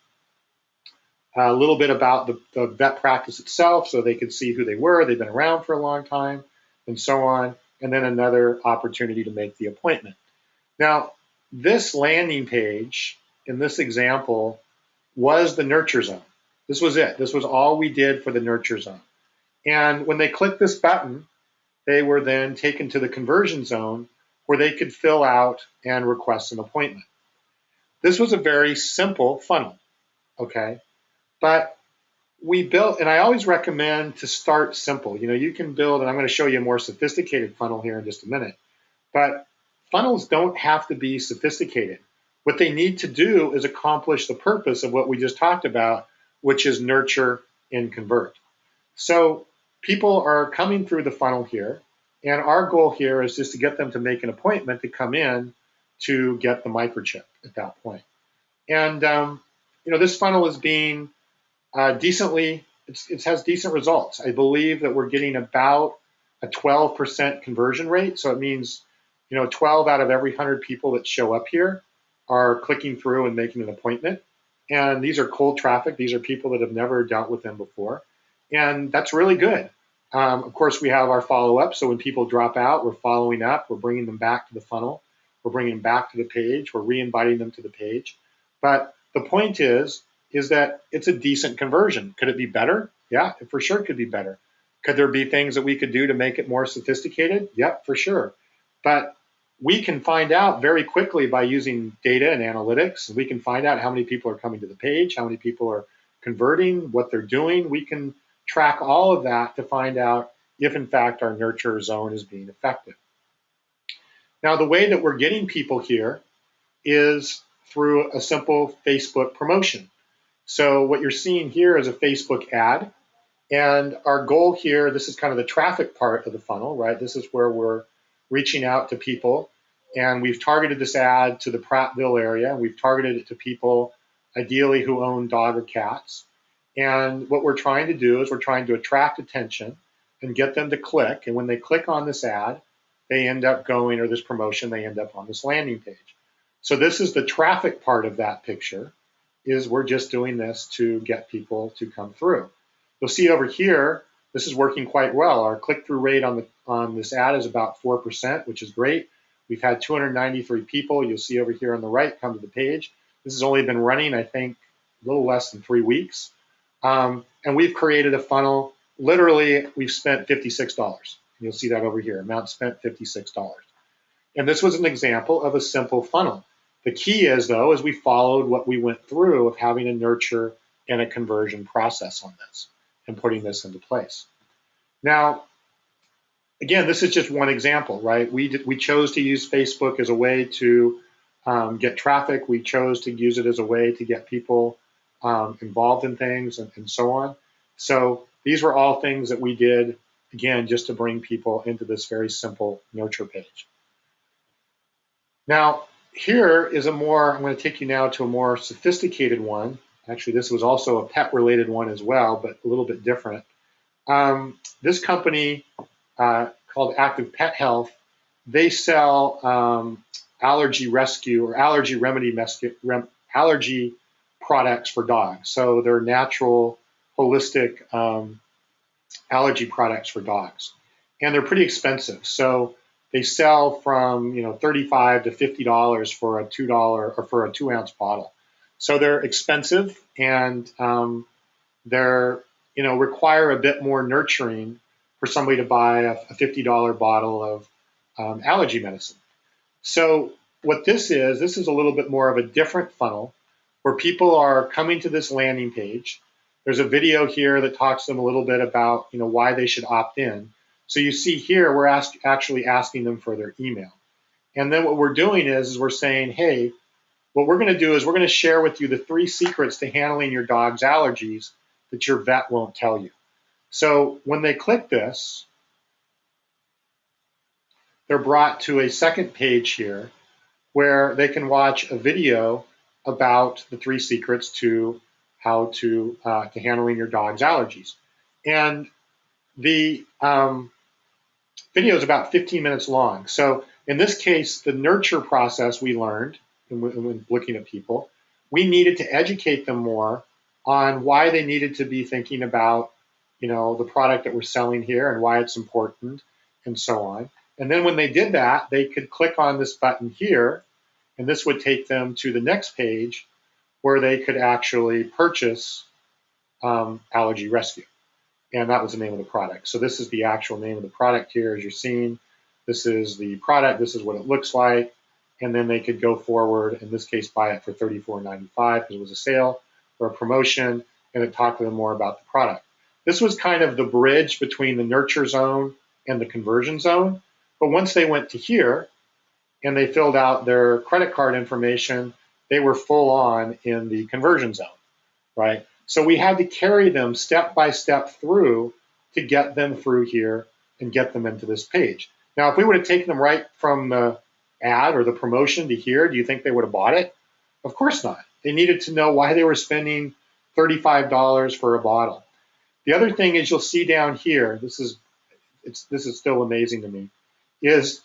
little bit about the vet practice itself, so they could see who they were. They've been around for a long time and so on. And then another opportunity to make the appointment. Now, this landing page in this example was the nurture zone. This was it. This was all we did for the nurture zone. And when they clicked this button, they were then taken to the conversion zone where they could fill out and request an appointment. this was a very simple funnel, okay? But we built, and I always recommend to start simple. You know, you can build, and I'm going to show you a more sophisticated funnel here in just a minute, but funnels don't have to be sophisticated. What they need to do is accomplish the purpose of what we just talked about, which is nurture and convert. So people are coming through the funnel here, and our goal here is just to get them to make an appointment to come in to get the microchip at that point. And you know, this funnel is being decently, it has decent results. I believe that we're getting about a 12% conversion rate. So it means, you know, 12 out of every 100 people that show up here are clicking through and making an appointment. And these are cold traffic. These are people that have never dealt with them before. And that's really good. Of course, we have our follow-up. So when people drop out, we're following up. We're bringing them back to the funnel. We're bringing them back to the page. We're re-inviting them to the page. But the point is that it's a decent conversion. Could it be better? Yeah, for sure it could be better. Could there be things that we could do to make it more sophisticated? Yep, for sure. But we can find out very quickly by using data and analytics. We can find out how many people are coming to the page, how many people are converting, what they're doing. We can track all of that to find out if, in fact, our nurture zone is being effective. Now, the way that we're getting people here is through a simple Facebook promotion. So what you're seeing here is a Facebook ad. And our goal here, this is kind of the traffic part of the funnel, right? This is where we're reaching out to people. And we've targeted this ad to the Prattville area. We've targeted it to people, ideally, who own dog or cats. And what we're trying to do is we're trying to attract attention and get them to click. And when they click on this ad, they end up going, or this promotion, they end up on this landing page. So this is the traffic part of that picture, is we're just doing this to get people to come through. You'll see over here, this is working quite well. Our click-through rate on this ad is about 4%, which is great. We've had 293 people, you'll see over here on the right, come to the page. This has only been running, I think, a little less than 3 weeks. And we've created a funnel. Literally, we've spent $56. You'll see that over here, amount spent $56. And this was an example of a simple funnel. The key is, though, is we followed what we went through of having a nurture and a conversion process on this and putting this into place. Now, again, this is just one example, right? We chose to use Facebook as a way to get traffic. We chose to use it as a way to get people involved in things and so on. So these were all things that we did, again, just to bring people into this very simple nurture page. Now, here is I'm going to take you now to a more sophisticated one. Actually, this was also a pet-related one as well, but a little bit different. This company called Active Pet Health, they sell allergy rescue or allergy remedy allergy products for dogs. So they're natural, holistic allergy products for dogs, and they're pretty expensive. So they sell from $35 to $50 for a $2 or for a 2-ounce bottle. So they're expensive, and they're require a bit more nurturing for somebody to buy a $50 bottle of allergy medicine. So what this is a little bit more of a different funnel where people are coming to this landing page. There's a video here that talks to them a little bit about why they should opt in. So you see here, we're actually asking them for their email. And then what we're doing is we're saying, hey, what we're going to do is we're going to share with you the 3 secrets to handling your dog's allergies that your vet won't tell you. So when they click this, they're brought to a second page here where they can watch a video about the 3 secrets to how to handling your dog's allergies. And the video is about 15 minutes long. So in this case, the nurture process we learned when looking at people, we needed to educate them more on why they needed to be thinking about the product that we're selling here and why it's important and so on. And then when they did that, they could click on this button here, and this would take them to the next page where they could actually purchase Allergy Rescue. And that was the name of the product. So this is the actual name of the product here, as you're seeing. This is the product. This is what it looks like. and then they could go forward, in this case, buy it for $34.95 because it was a sale or a promotion, and it talked to them more about the product. This was kind of the bridge between the nurture zone and the conversion zone. But once they went to here and they filled out their credit card information, they were full on in the conversion zone, right? So we had to carry them step by step through to get them through here and get them into this page. Now, if we would have taken them right from the ad or the promotion to here, do you think they would have bought it? Of course not. They needed to know why they were spending $35 for a bottle. The other thing is you'll see down here, this is still amazing to me, is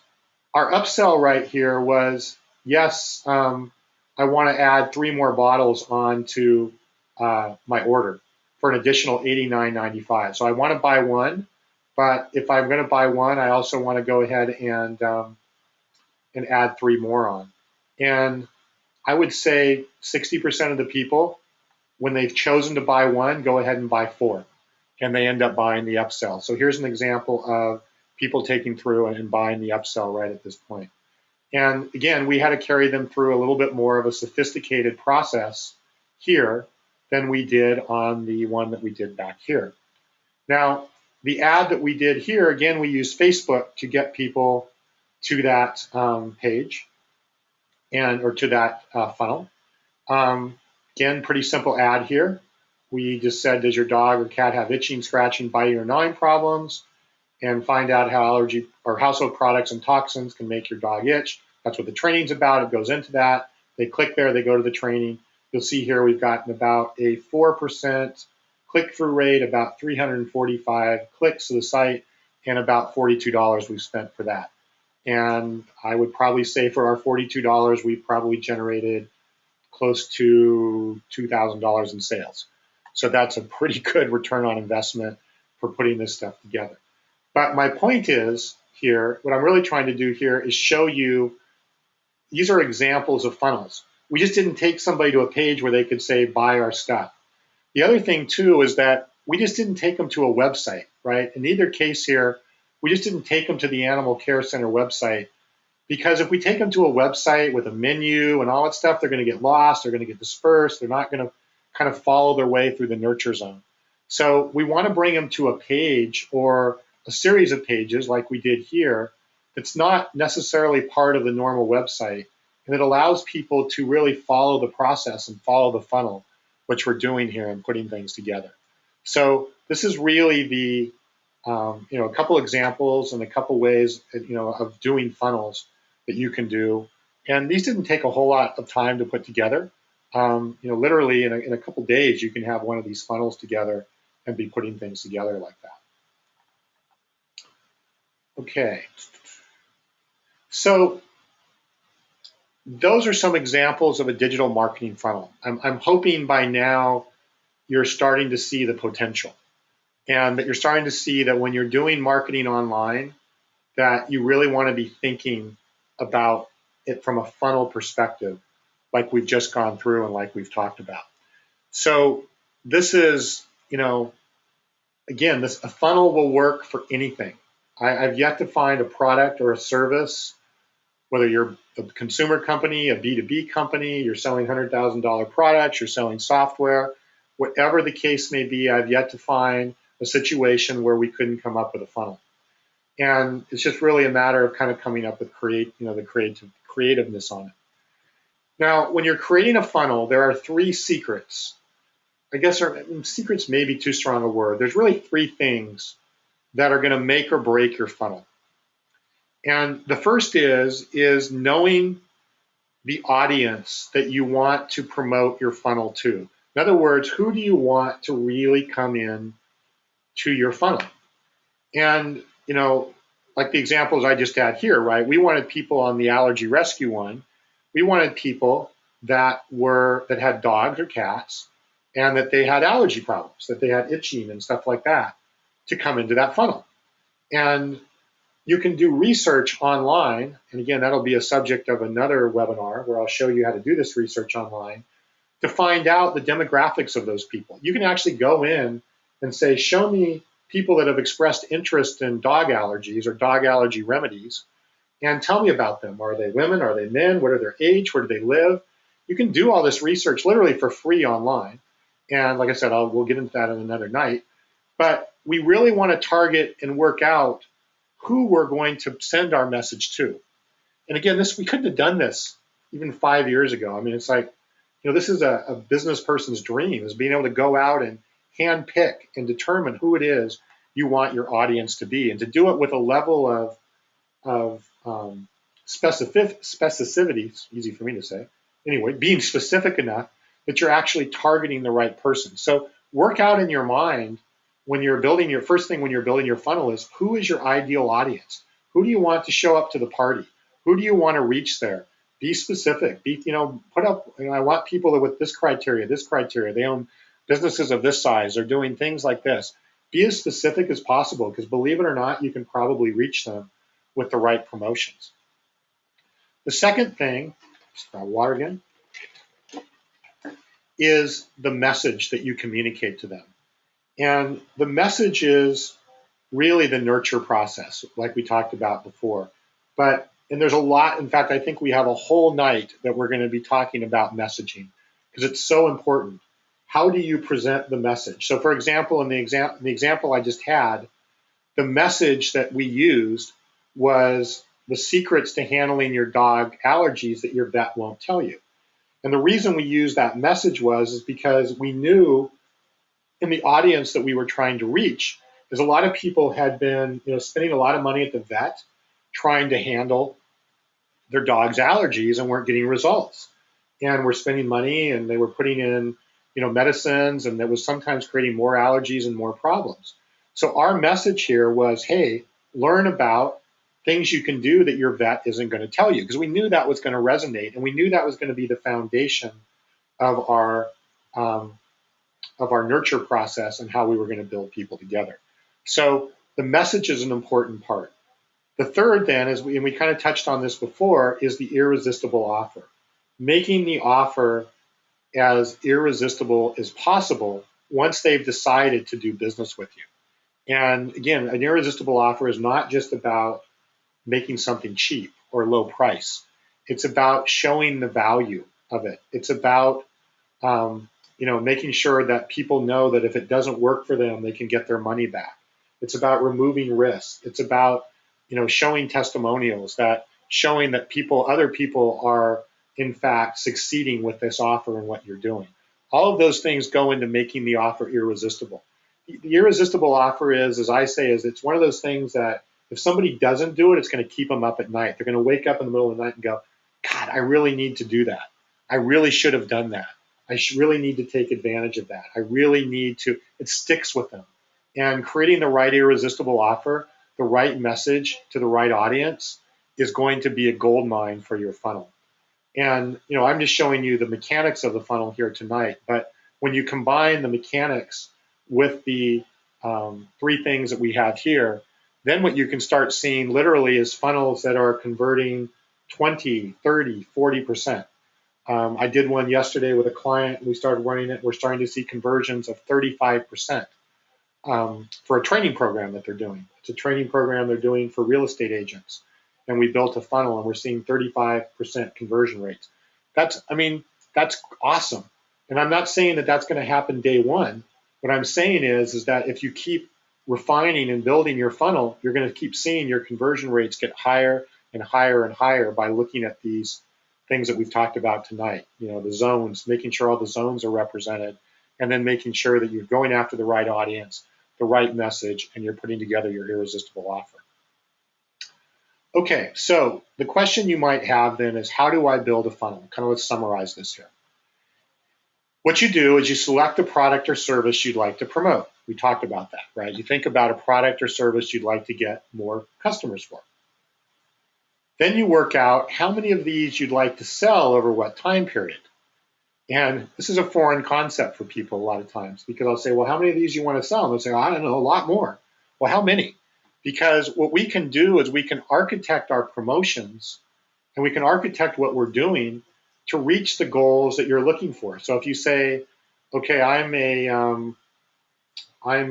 our upsell right here was, yes, I want to add 3 more bottles onto my order for an additional $89.95. So I want to buy one, but if I'm going to buy one, I also want to go ahead and add 3 more on. And I would say 60% of the people, when they've chosen to buy one, go ahead and buy 4, and they end up buying the upsell. So here's an example of people taking through and buying the upsell right at this point. And again, we had to carry them through a little bit more of a sophisticated process here than we did on the one that we did back here. Now, the ad that we did here, again, we used Facebook to get people to that page or to that funnel. Again, pretty simple ad here. We just said, does your dog or cat have itching, scratching, biting, or gnawing problems? And find out how allergy or household products and toxins can make your dog itch. That's what the training's about. It goes into that. They click there, they go to the training. You'll see here we've gotten about a 4% click-through rate, about 345 clicks to the site, and about $42 we've spent for that. And I would probably say for our $42, we've probably generated close to $2,000 in sales. So that's a pretty good return on investment for putting this stuff together. But my point is here, what I'm really trying to do here is show you, these are examples of funnels. We just didn't take somebody to a page where they could say, buy our stuff. The other thing too is that we just didn't take them to a website, right? In either case here, we just didn't take them to the Animal Care Center website, because if we take them to a website with a menu and all that stuff, they're going to get lost, they're going to get dispersed, they're not going to kind of follow their way through the nurture zone. So we want to bring them to a page or a series of pages like we did here that's not necessarily part of the normal website, and it allows people to really follow the process and follow the funnel, which we're doing here and putting things together. So this is really the a couple examples and a couple ways of doing funnels that you can do, and these didn't take a whole lot of time to put together. Literally in a couple days you can have one of these funnels together and be putting things together like that. Okay, so those are some examples of a digital marketing funnel. I'm hoping by now you're starting to see the potential, and that you're starting to see that when you're doing marketing online, that you really want to be thinking about it from a funnel perspective, like we've just gone through and like we've talked about. So this is, again, a funnel will work for anything. I've yet to find a product or a service, whether you're a consumer company, a B2B company, you're selling $100,000 products, you're selling software, whatever the case may be, I've yet to find a situation where we couldn't come up with a funnel. And it's just really a matter of kind of coming up with the creativeness on it. Now, when you're creating a funnel, there are 3 secrets. I guess secrets may be too strong a word. There's really 3 things that are going to make or break your funnel. And the first is knowing the audience that you want to promote your funnel to. In other words, who do you want to really come in to your funnel? And, like the examples I just had here, right? We wanted people on the allergy rescue one. We wanted people that had dogs or cats and that they had allergy problems, that they had itching and stuff like that, to come into that funnel. And you can do research online, and again, that'll be a subject of another webinar where I'll show you how to do this research online, to find out the demographics of those people. You can actually go in and say, show me people that have expressed interest in dog allergies or dog allergy remedies, and tell me about them. Are they women? Are they men? What are their age? Where do they live? You can do all this research literally for free online. And like I said, we'll get into that in another night. But we really want to target and work out who we're going to send our message to. And again, we couldn't have done this even 5 years ago. I mean, it's like, this is a business person's dream, is being able to go out and hand pick and determine who it is you want your audience to be, and to do it with a level of specificity, it's easy for me to say, anyway, being specific enough that you're actually targeting the right person. So work out in your mind when you're building your funnel is, who is your ideal audience? Who do you want to show up to the party? Who do you want to reach there? Be specific. Put up, I want people with this criteria, they own businesses of this size, they're doing things like this. Be as specific as possible, because believe it or not, you can probably reach them with the right promotions. The second thing, water again, is the message that you communicate to them. And the message is really the nurture process, like we talked about before. And there's a lot, in fact, I think we have a whole night that we're going to be talking about messaging, because it's so important. How do you present the message? So for example, in the example I just had, the message that we used was the secrets to handling your dog allergies that your vet won't tell you. And the reason we used that message is because we knew in the audience that we were trying to reach, is a lot of people had been spending a lot of money at the vet trying to handle their dog's allergies and weren't getting results. And were spending money, and they were putting in medicines, and that was sometimes creating more allergies and more problems. So our message here was, hey, learn about things you can do that your vet isn't going to tell you, because we knew that was going to resonate, and we knew that was going to be the foundation of our nurture process and how we were going to build people together. So the message is an important part. The third then is, and we kind of touched on this before, is the irresistible offer. Making the offer as irresistible as possible once they've decided to do business with you. And again, an irresistible offer is not just about making something cheap or low price. It's about showing the value of it. It's about making sure that people know that if it doesn't work for them, they can get their money back. It's about removing risk. It's about showing testimonials, that showing that other people are in fact succeeding with this offer and what you're doing. All of those things go into making the offer irresistible. The irresistible offer is, as I say, it's one of those things that if somebody doesn't do it, it's going to keep them up at night. They're going to wake up in the middle of the night and go, God, I really need to do that. I really should have done that. I really need to take advantage of that. I really need to. It sticks with them. And creating the right irresistible offer, the right message to the right audience, is going to be a gold mine for your funnel. And I'm just showing you the mechanics of the funnel here tonight. But when you combine the mechanics with the three things that we have here, then what you can start seeing literally is funnels that are converting 20, 30, 40%. I did one yesterday with a client. We started running it. We're starting to see conversions of 35% for a training program that they're doing. It's a training program they're doing for real estate agents. And we built a funnel, and we're seeing 35% conversion rates. That's awesome. And I'm not saying that that's going to happen day one. What I'm saying is that if you keep refining and building your funnel, you're going to keep seeing your conversion rates get higher and higher and higher by looking at these things that we've talked about tonight. The zones, making sure all the zones are represented, and then making sure that you're going after the right audience, the right message, and you're putting together your irresistible offer. Okay, so the question you might have then is, how do I build a funnel? Kind of let's summarize this here. What you do is you select the product or service you'd like to promote. We talked about that, right? You think about a product or service you'd like to get more customers for. Then you work out how many of these you'd like to sell over what time period. And this is a foreign concept for people a lot of times, because I'll say, well, how many of these you want to sell? And they'll say, I don't know, a lot more. Well, how many? Because what we can do is we can architect our promotions, and we can architect what we're doing to reach the goals that you're looking for. So if you say, okay, I'm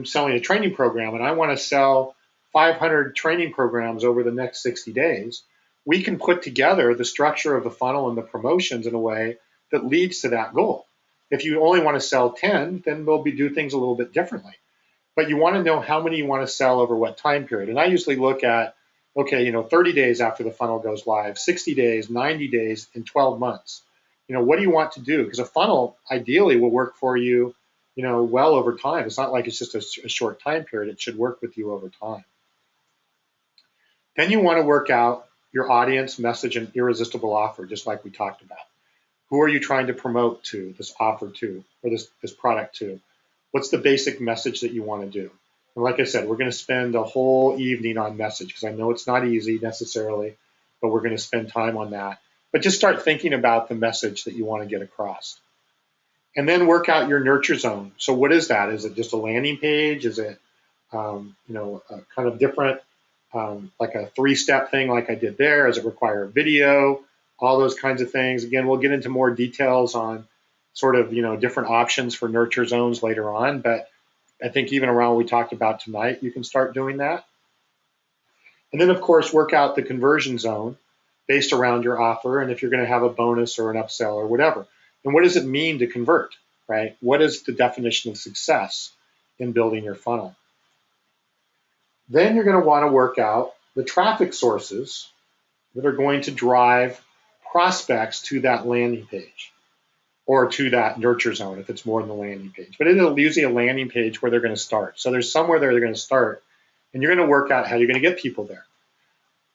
selling a training program, and I want to sell 500 training programs over the next 60 days, we can put together the structure of the funnel and the promotions in a way that leads to that goal. If you only want to sell 10, then we'll do things a little bit differently. But you want to know how many you want to sell over what time period. And I usually look at, okay, 30 days after the funnel goes live, 60 days, 90 days, and 12 months. What do you want to do? Because a funnel ideally will work for you, well over time. It's not like it's just a short time period. It should work with you over time. Then you want to work out your audience, message, and irresistible offer, just like we talked about. Who are you trying to promote to, this offer to, or this product to? What's the basic message that you want to do? And like I said, we're going to spend a whole evening on message because I know it's not easy necessarily, but we're going to spend time on that. But just start thinking about the message that you want to get across. And then work out your nurture zone. So what is that? Is it just a landing page? Is it, a kind of different, like a 3-step thing like I did there? Does it require a video? All those kinds of things. Again, we'll get into more details on sort of, different options for nurture zones later on. But I think even around what we talked about tonight, you can start doing that. And then, of course, work out the conversion zone based around your offer and if you're going to have a bonus or an upsell or whatever. And what does it mean to convert, right? What is the definition of success in building your funnel? Then you're going to want to work out the traffic sources that are going to drive prospects to that landing page or to that nurture zone if it's more than the landing page. But it'll usually a landing page where they're going to start. So there's somewhere there they're going to start, and you're going to work out how you're going to get people there.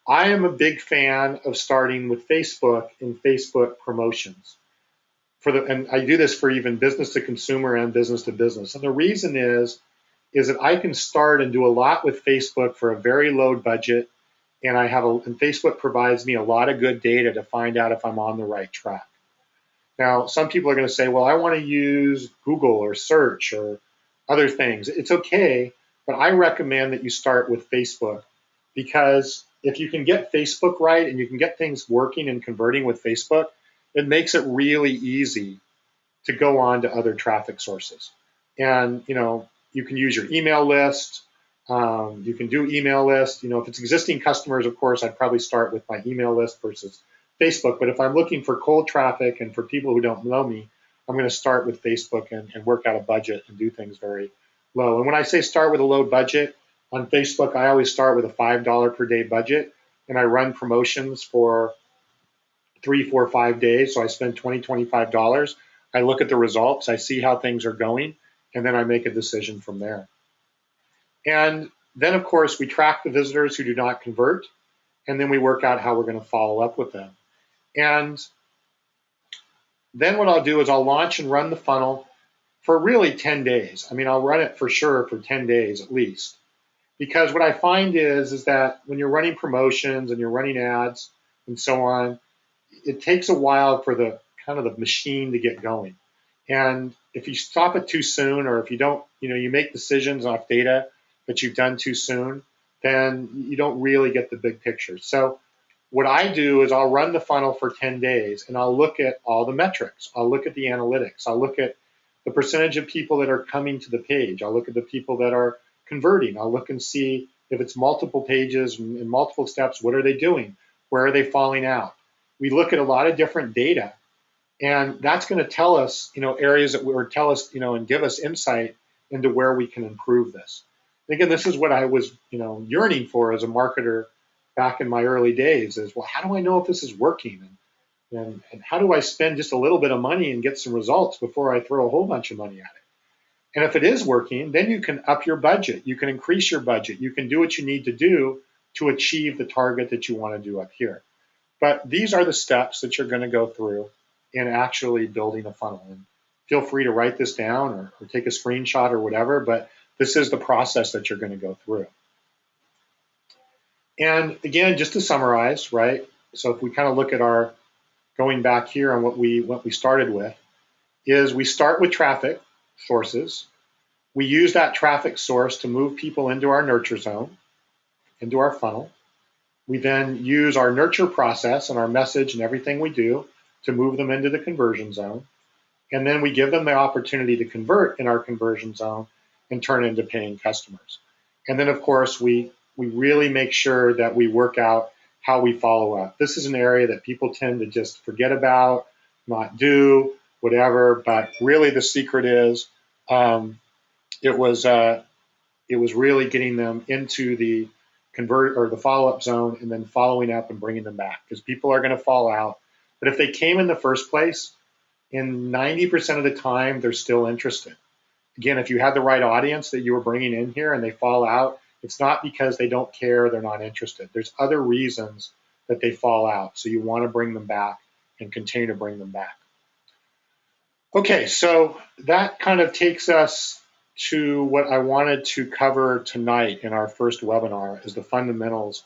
I am a big fan of starting with Facebook and Facebook promotions. And I do this for even business to consumer and business to business. And the reason is that I can start and do a lot with Facebook for a very low budget, and and Facebook provides me a lot of good data to find out if I'm on the right track. Now, some people are going to say, well, I want to use Google or search or other things. It's okay, but I recommend that you start with Facebook because if you can get Facebook right and you can get things working and converting with Facebook, it makes it really easy to go on to other traffic sources. And, you can use your email list. You can do email lists. If it's existing customers, of course, I'd probably start with my email list versus Facebook. But if I'm looking for cold traffic and for people who don't know me, I'm going to start with Facebook and work out a budget and do things very low. And when I say start with a low budget on Facebook, I always start with a $5 per day budget, and I run promotions for 3, 4, 5 days. So I spend $20, $25. I look at the results. I see how things are going, and then I make a decision from there. And then, of course, we track the visitors who do not convert, and then we work out how we're going to follow up with them. And then what I'll do is I'll launch and run the funnel for really 10 days. I mean, I'll run it for sure for 10 days at least. Because what I find is that when you're running promotions and you're running ads and so on, it takes a while for the kind of the machine to get going. And if you stop it too soon, or if you don't, you make decisions off data that you've done too soon, then you don't really get the big picture. So what I do is I'll run the funnel for 10 days and I'll look at all the metrics. I'll look at the analytics. I'll look at the percentage of people that are coming to the page. I'll look at the people that are converting. I'll look and see if it's multiple pages and multiple steps, what are they doing? Where are they falling out? We look at a lot of different data, and that's going to tell us, areas that or tell us, and give us insight into where we can improve this. And again, this is what I was, yearning for as a marketer back in my early days is, well, how do I know if this is working? And how do I spend just a little bit of money and get some results before I throw a whole bunch of money at it? And if it is working, then you can up your budget. You can increase your budget. You can do what you need to do to achieve the target that you want to do up here. But these are the steps that you're going to go through in actually building a funnel. And feel free to write this down or take a screenshot or whatever, but this is the process that you're going to go through. And again, just to summarize, right? So if we kind of look at our going back here on what we started with, is we start with traffic sources. We use that traffic source to move people into our nurture zone, into our funnel. We then use our nurture process and our message and everything we do to move them into the conversion zone. And then we give them the opportunity to convert in our conversion zone and turn into paying customers. And then, of course, we really make sure that we work out how we follow up. This is an area that people tend to just forget about, not do, whatever. But really, the secret is um, it was really getting them into the convert or the follow-up zone, and then following up and bringing them back, because people are going to fall out. But if they came in the first place, in 90% of the time, they're still interested. Again, if you had the right audience that you were bringing in here and they fall out, it's not because they don't care, they're not interested. There's other reasons that they fall out. So you want to bring them back and continue to bring them back. Okay, so that kind of takes us to what I wanted to cover tonight in our first webinar, is the fundamentals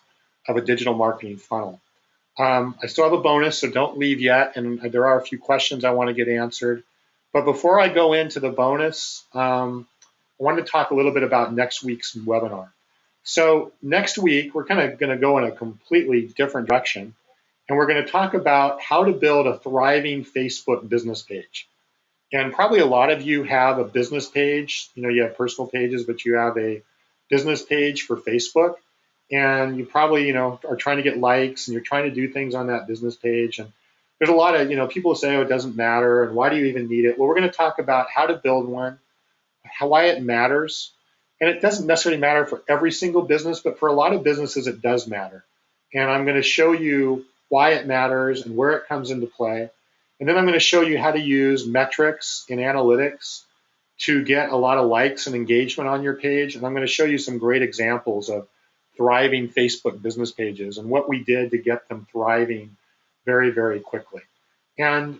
of a digital marketing funnel. I still have a bonus, so don't leave yet, and there are a few questions I want to get answered. But before I go into the bonus, I wanted to talk a little bit about next week's webinar. So next week, we're kind of going to go in a completely different direction, and we're going to talk about how to build a thriving Facebook business page. And probably a lot of you have a business page. You know, you have personal pages, but you have a business page for Facebook. And you probably, you know, are trying to get likes, and you're trying to do things on that business page. And there's a lot of, you know, people say, oh, it doesn't matter, and why do you even need it? Well, we're going to talk about how to build one, why it matters. And it doesn't necessarily matter for every single business, but for a lot of businesses, it does matter. And I'm going to show you why it matters and where it comes into play. And then I'm going to show you how to use metrics and analytics to get a lot of likes and engagement on your page. And I'm going to show you some great examples of thriving Facebook business pages and what we did to get them thriving very, very quickly. And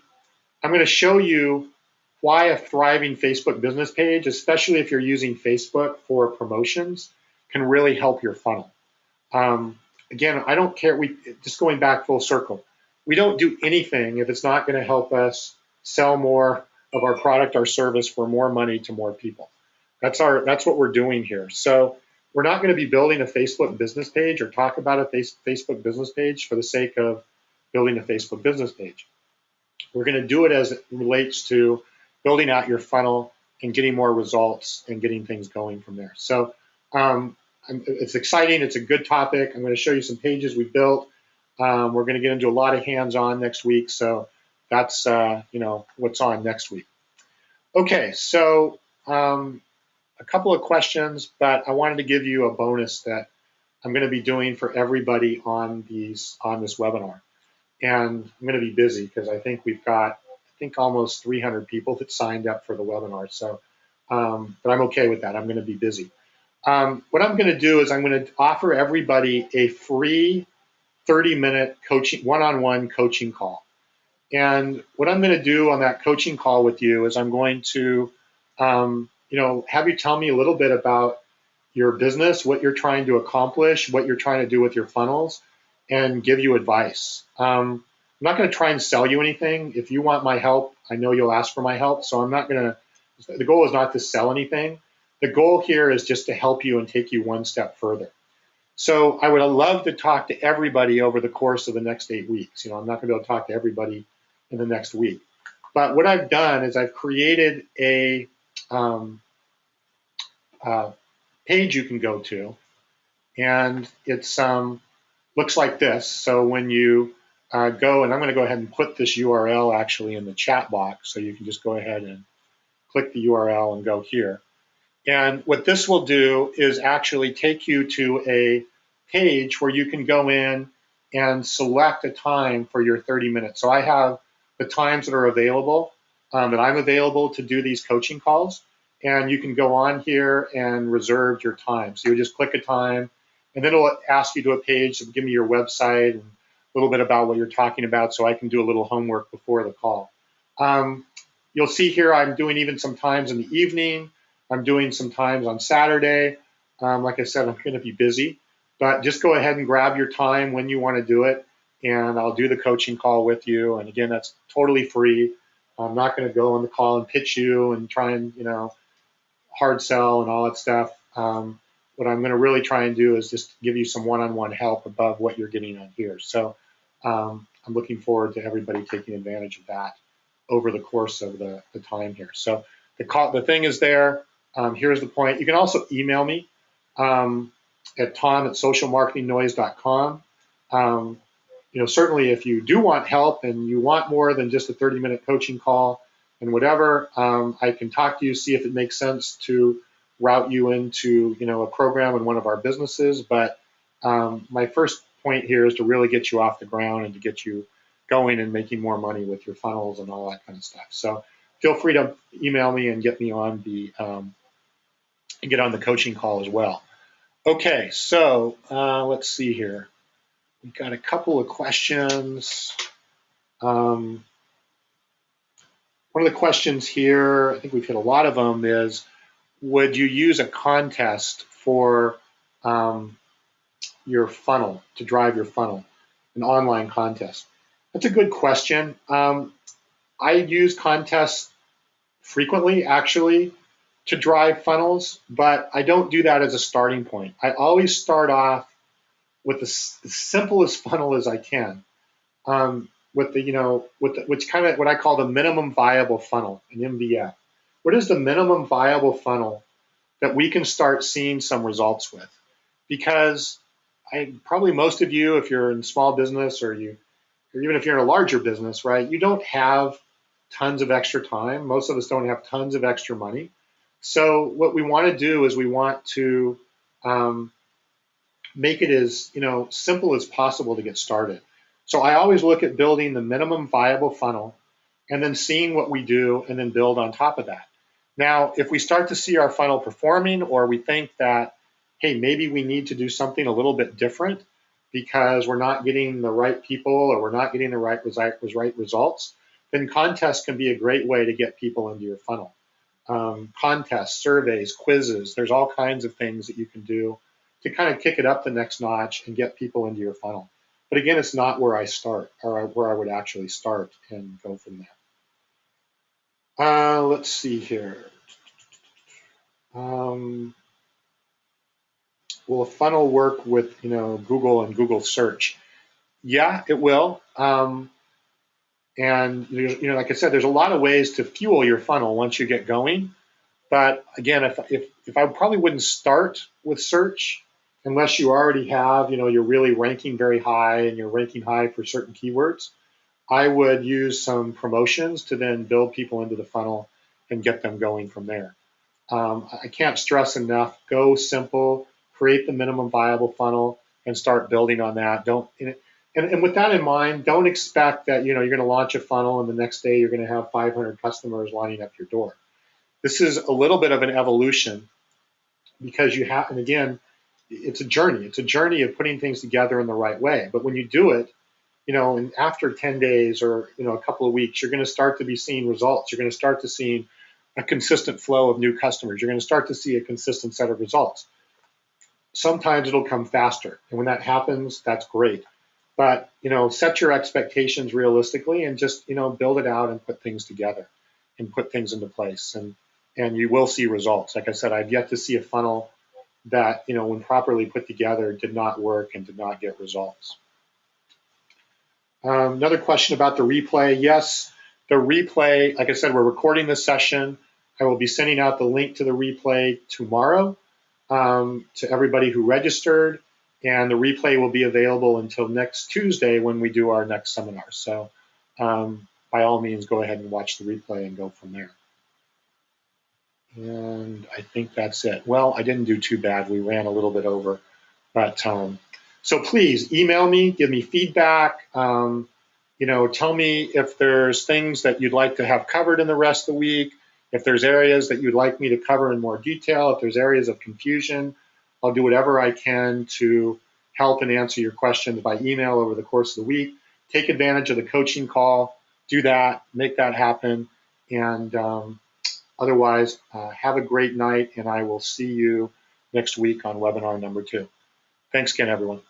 I'm going to show you why a thriving Facebook business page, especially if you're using Facebook for promotions, can really help your funnel. Again, I don't care. Just going back full circle, we don't do anything if it's not going to help us sell more of our product or service for more money to more people. That's what we're doing here. So we're not going to be building a Facebook business page or talk about a Facebook business page for the sake of building a Facebook business page. We're going to do it as it relates to building out your funnel and getting more results and getting things going from there. So it's exciting. It's a good topic. I'm going to show you some pages we built. We're going to get into a lot of hands-on next week. So that's you know, what's on next week. Okay, so a couple of questions, but I wanted to give you a bonus that I'm going to be doing for everybody on this webinar. And I'm going to be busy because I think we've got, almost 300 people that signed up for the webinar. So, but I'm okay with that. I'm going to be busy. What I'm going to do is I'm going to offer everybody a free 30-minute coaching, one-on-one coaching call. And what I'm going to do on that coaching call with you is I'm going to, you know, have you tell me a little bit about your business, what you're trying to accomplish, what you're trying to do with your funnels, and give you advice. I'm not going to try and sell you anything. If you want my help, I know you'll ask for my help. So I'm not going to, the goal is not to sell anything. The goal here is just to help you and take you one step further. So I would love to talk to everybody over the course of the next 8 weeks. You know, I'm not going to be able to talk to everybody in the next week. But what I've done is I've created a page you can go to, and it's looks like this. So when you go, and I'm going to go ahead and put this URL actually in the chat box, so you can just go ahead and click the URL and go here. And what this will do is actually take you to a page where you can go in and select a time for your 30 minutes. So I have the times that are available, that I'm available to do these coaching calls. And you can go on here and reserve your time. So you just click a time, and then it'll ask you to a page to give me your website and a little bit about what you're talking about, so I can do a little homework before the call. You'll see here I'm doing even some times in the evening. I'm doing some times on Saturday. Like I said, I'm going to be busy, but just go ahead and grab your time when you want to do it, and I'll do the coaching call with you. And again, that's totally free. I'm not going to go on the call and pitch you and try and, you know, hard sell and all that stuff. What I'm going to really try and do is just give you some one-on-one help above what you're getting on here. So I'm looking forward to everybody taking advantage of that over the course of the time here. So the thing is there. Here's the point. You can also email me at tom@socialmarketingnoise.com. Certainly if you do want help and you want more than just a 30-minute coaching call and whatever, I can talk to you, see if it makes sense to route you into, a program in one of our businesses. But my first point here is to really get you off the ground and to get you going and making more money with your funnels and all that kind of stuff. So feel free to email me and get me on the coaching call as well. Okay, so let's see here. We've got a couple of questions. One of the questions here, I think we've hit a lot of them, is would you use a contest for your funnel, to drive your funnel, an online contest? That's a good question. I use contests frequently, actually, to drive funnels, but I don't do that as a starting point. I always start off with the simplest funnel as I can, with which kind of what I call the minimum viable funnel, an MVF. What is the minimum viable funnel that we can start seeing some results with? Because probably most of you, if you're in small business or even if you're in a larger business, right, you don't have tons of extra time. Most of us don't have tons of extra money. So what we want to do is we want to make it as simple as possible to get started. So I always look at building the minimum viable funnel and then seeing what we do and then build on top of that. Now, if we start to see our funnel performing, or we think that, hey, maybe we need to do something a little bit different because we're not getting the right people or we're not getting the right results, then contests can be a great way to get people into your funnel. Contests, surveys, quizzes, there's all kinds of things that you can do to kind of kick it up the next notch and get people into your funnel. But again, it's not where I start, or where I would actually start and go from there. Let's see here. Will a funnel work with Google and Google search? Yeah, it will. And like I said, there's a lot of ways to fuel your funnel once you get going. But again, if I probably wouldn't start with search unless you already have, you're really ranking very high and you're ranking high for certain keywords. I would use some promotions to then build people into the funnel and get them going from there. I can't stress enough, go simple, create the minimum viable funnel and start building on that. And with that in mind, don't expect that you're going to launch a funnel and the next day you're going to have 500 customers lining up your door. This is a little bit of an evolution because you have, and again, it's a journey. It's a journey of putting things together in the right way. But when you do it, and after 10 days or a couple of weeks, you're going to start to be seeing results. You're going to start to see a consistent flow of new customers. You're going to start to see a consistent set of results. Sometimes it'll come faster, and when that happens, that's great. But set your expectations realistically and just build it out and put things together and put things into place, and you will see results. Like I said, I've yet to see a funnel that when properly put together did not work and did not get results. Another question about the replay. Yes, the replay, like I said, we're recording this session. I will be sending out the link to the replay tomorrow to everybody who registered, and the replay will be available until next Tuesday when we do our next seminar. So by all means, go ahead and watch the replay and go from there. And I think that's it. Well, I didn't do too bad. We ran a little bit over, but so please email me, give me feedback. Tell me if there's things that you'd like to have covered in the rest of the week. If there's areas that you'd like me to cover in more detail, if there's areas of confusion, I'll do whatever I can to help and answer your questions by email over the course of the week. Take advantage of the coaching call, do that, make that happen, and otherwise, have a great night, and I will see you next week on webinar number 2. Thanks again, everyone.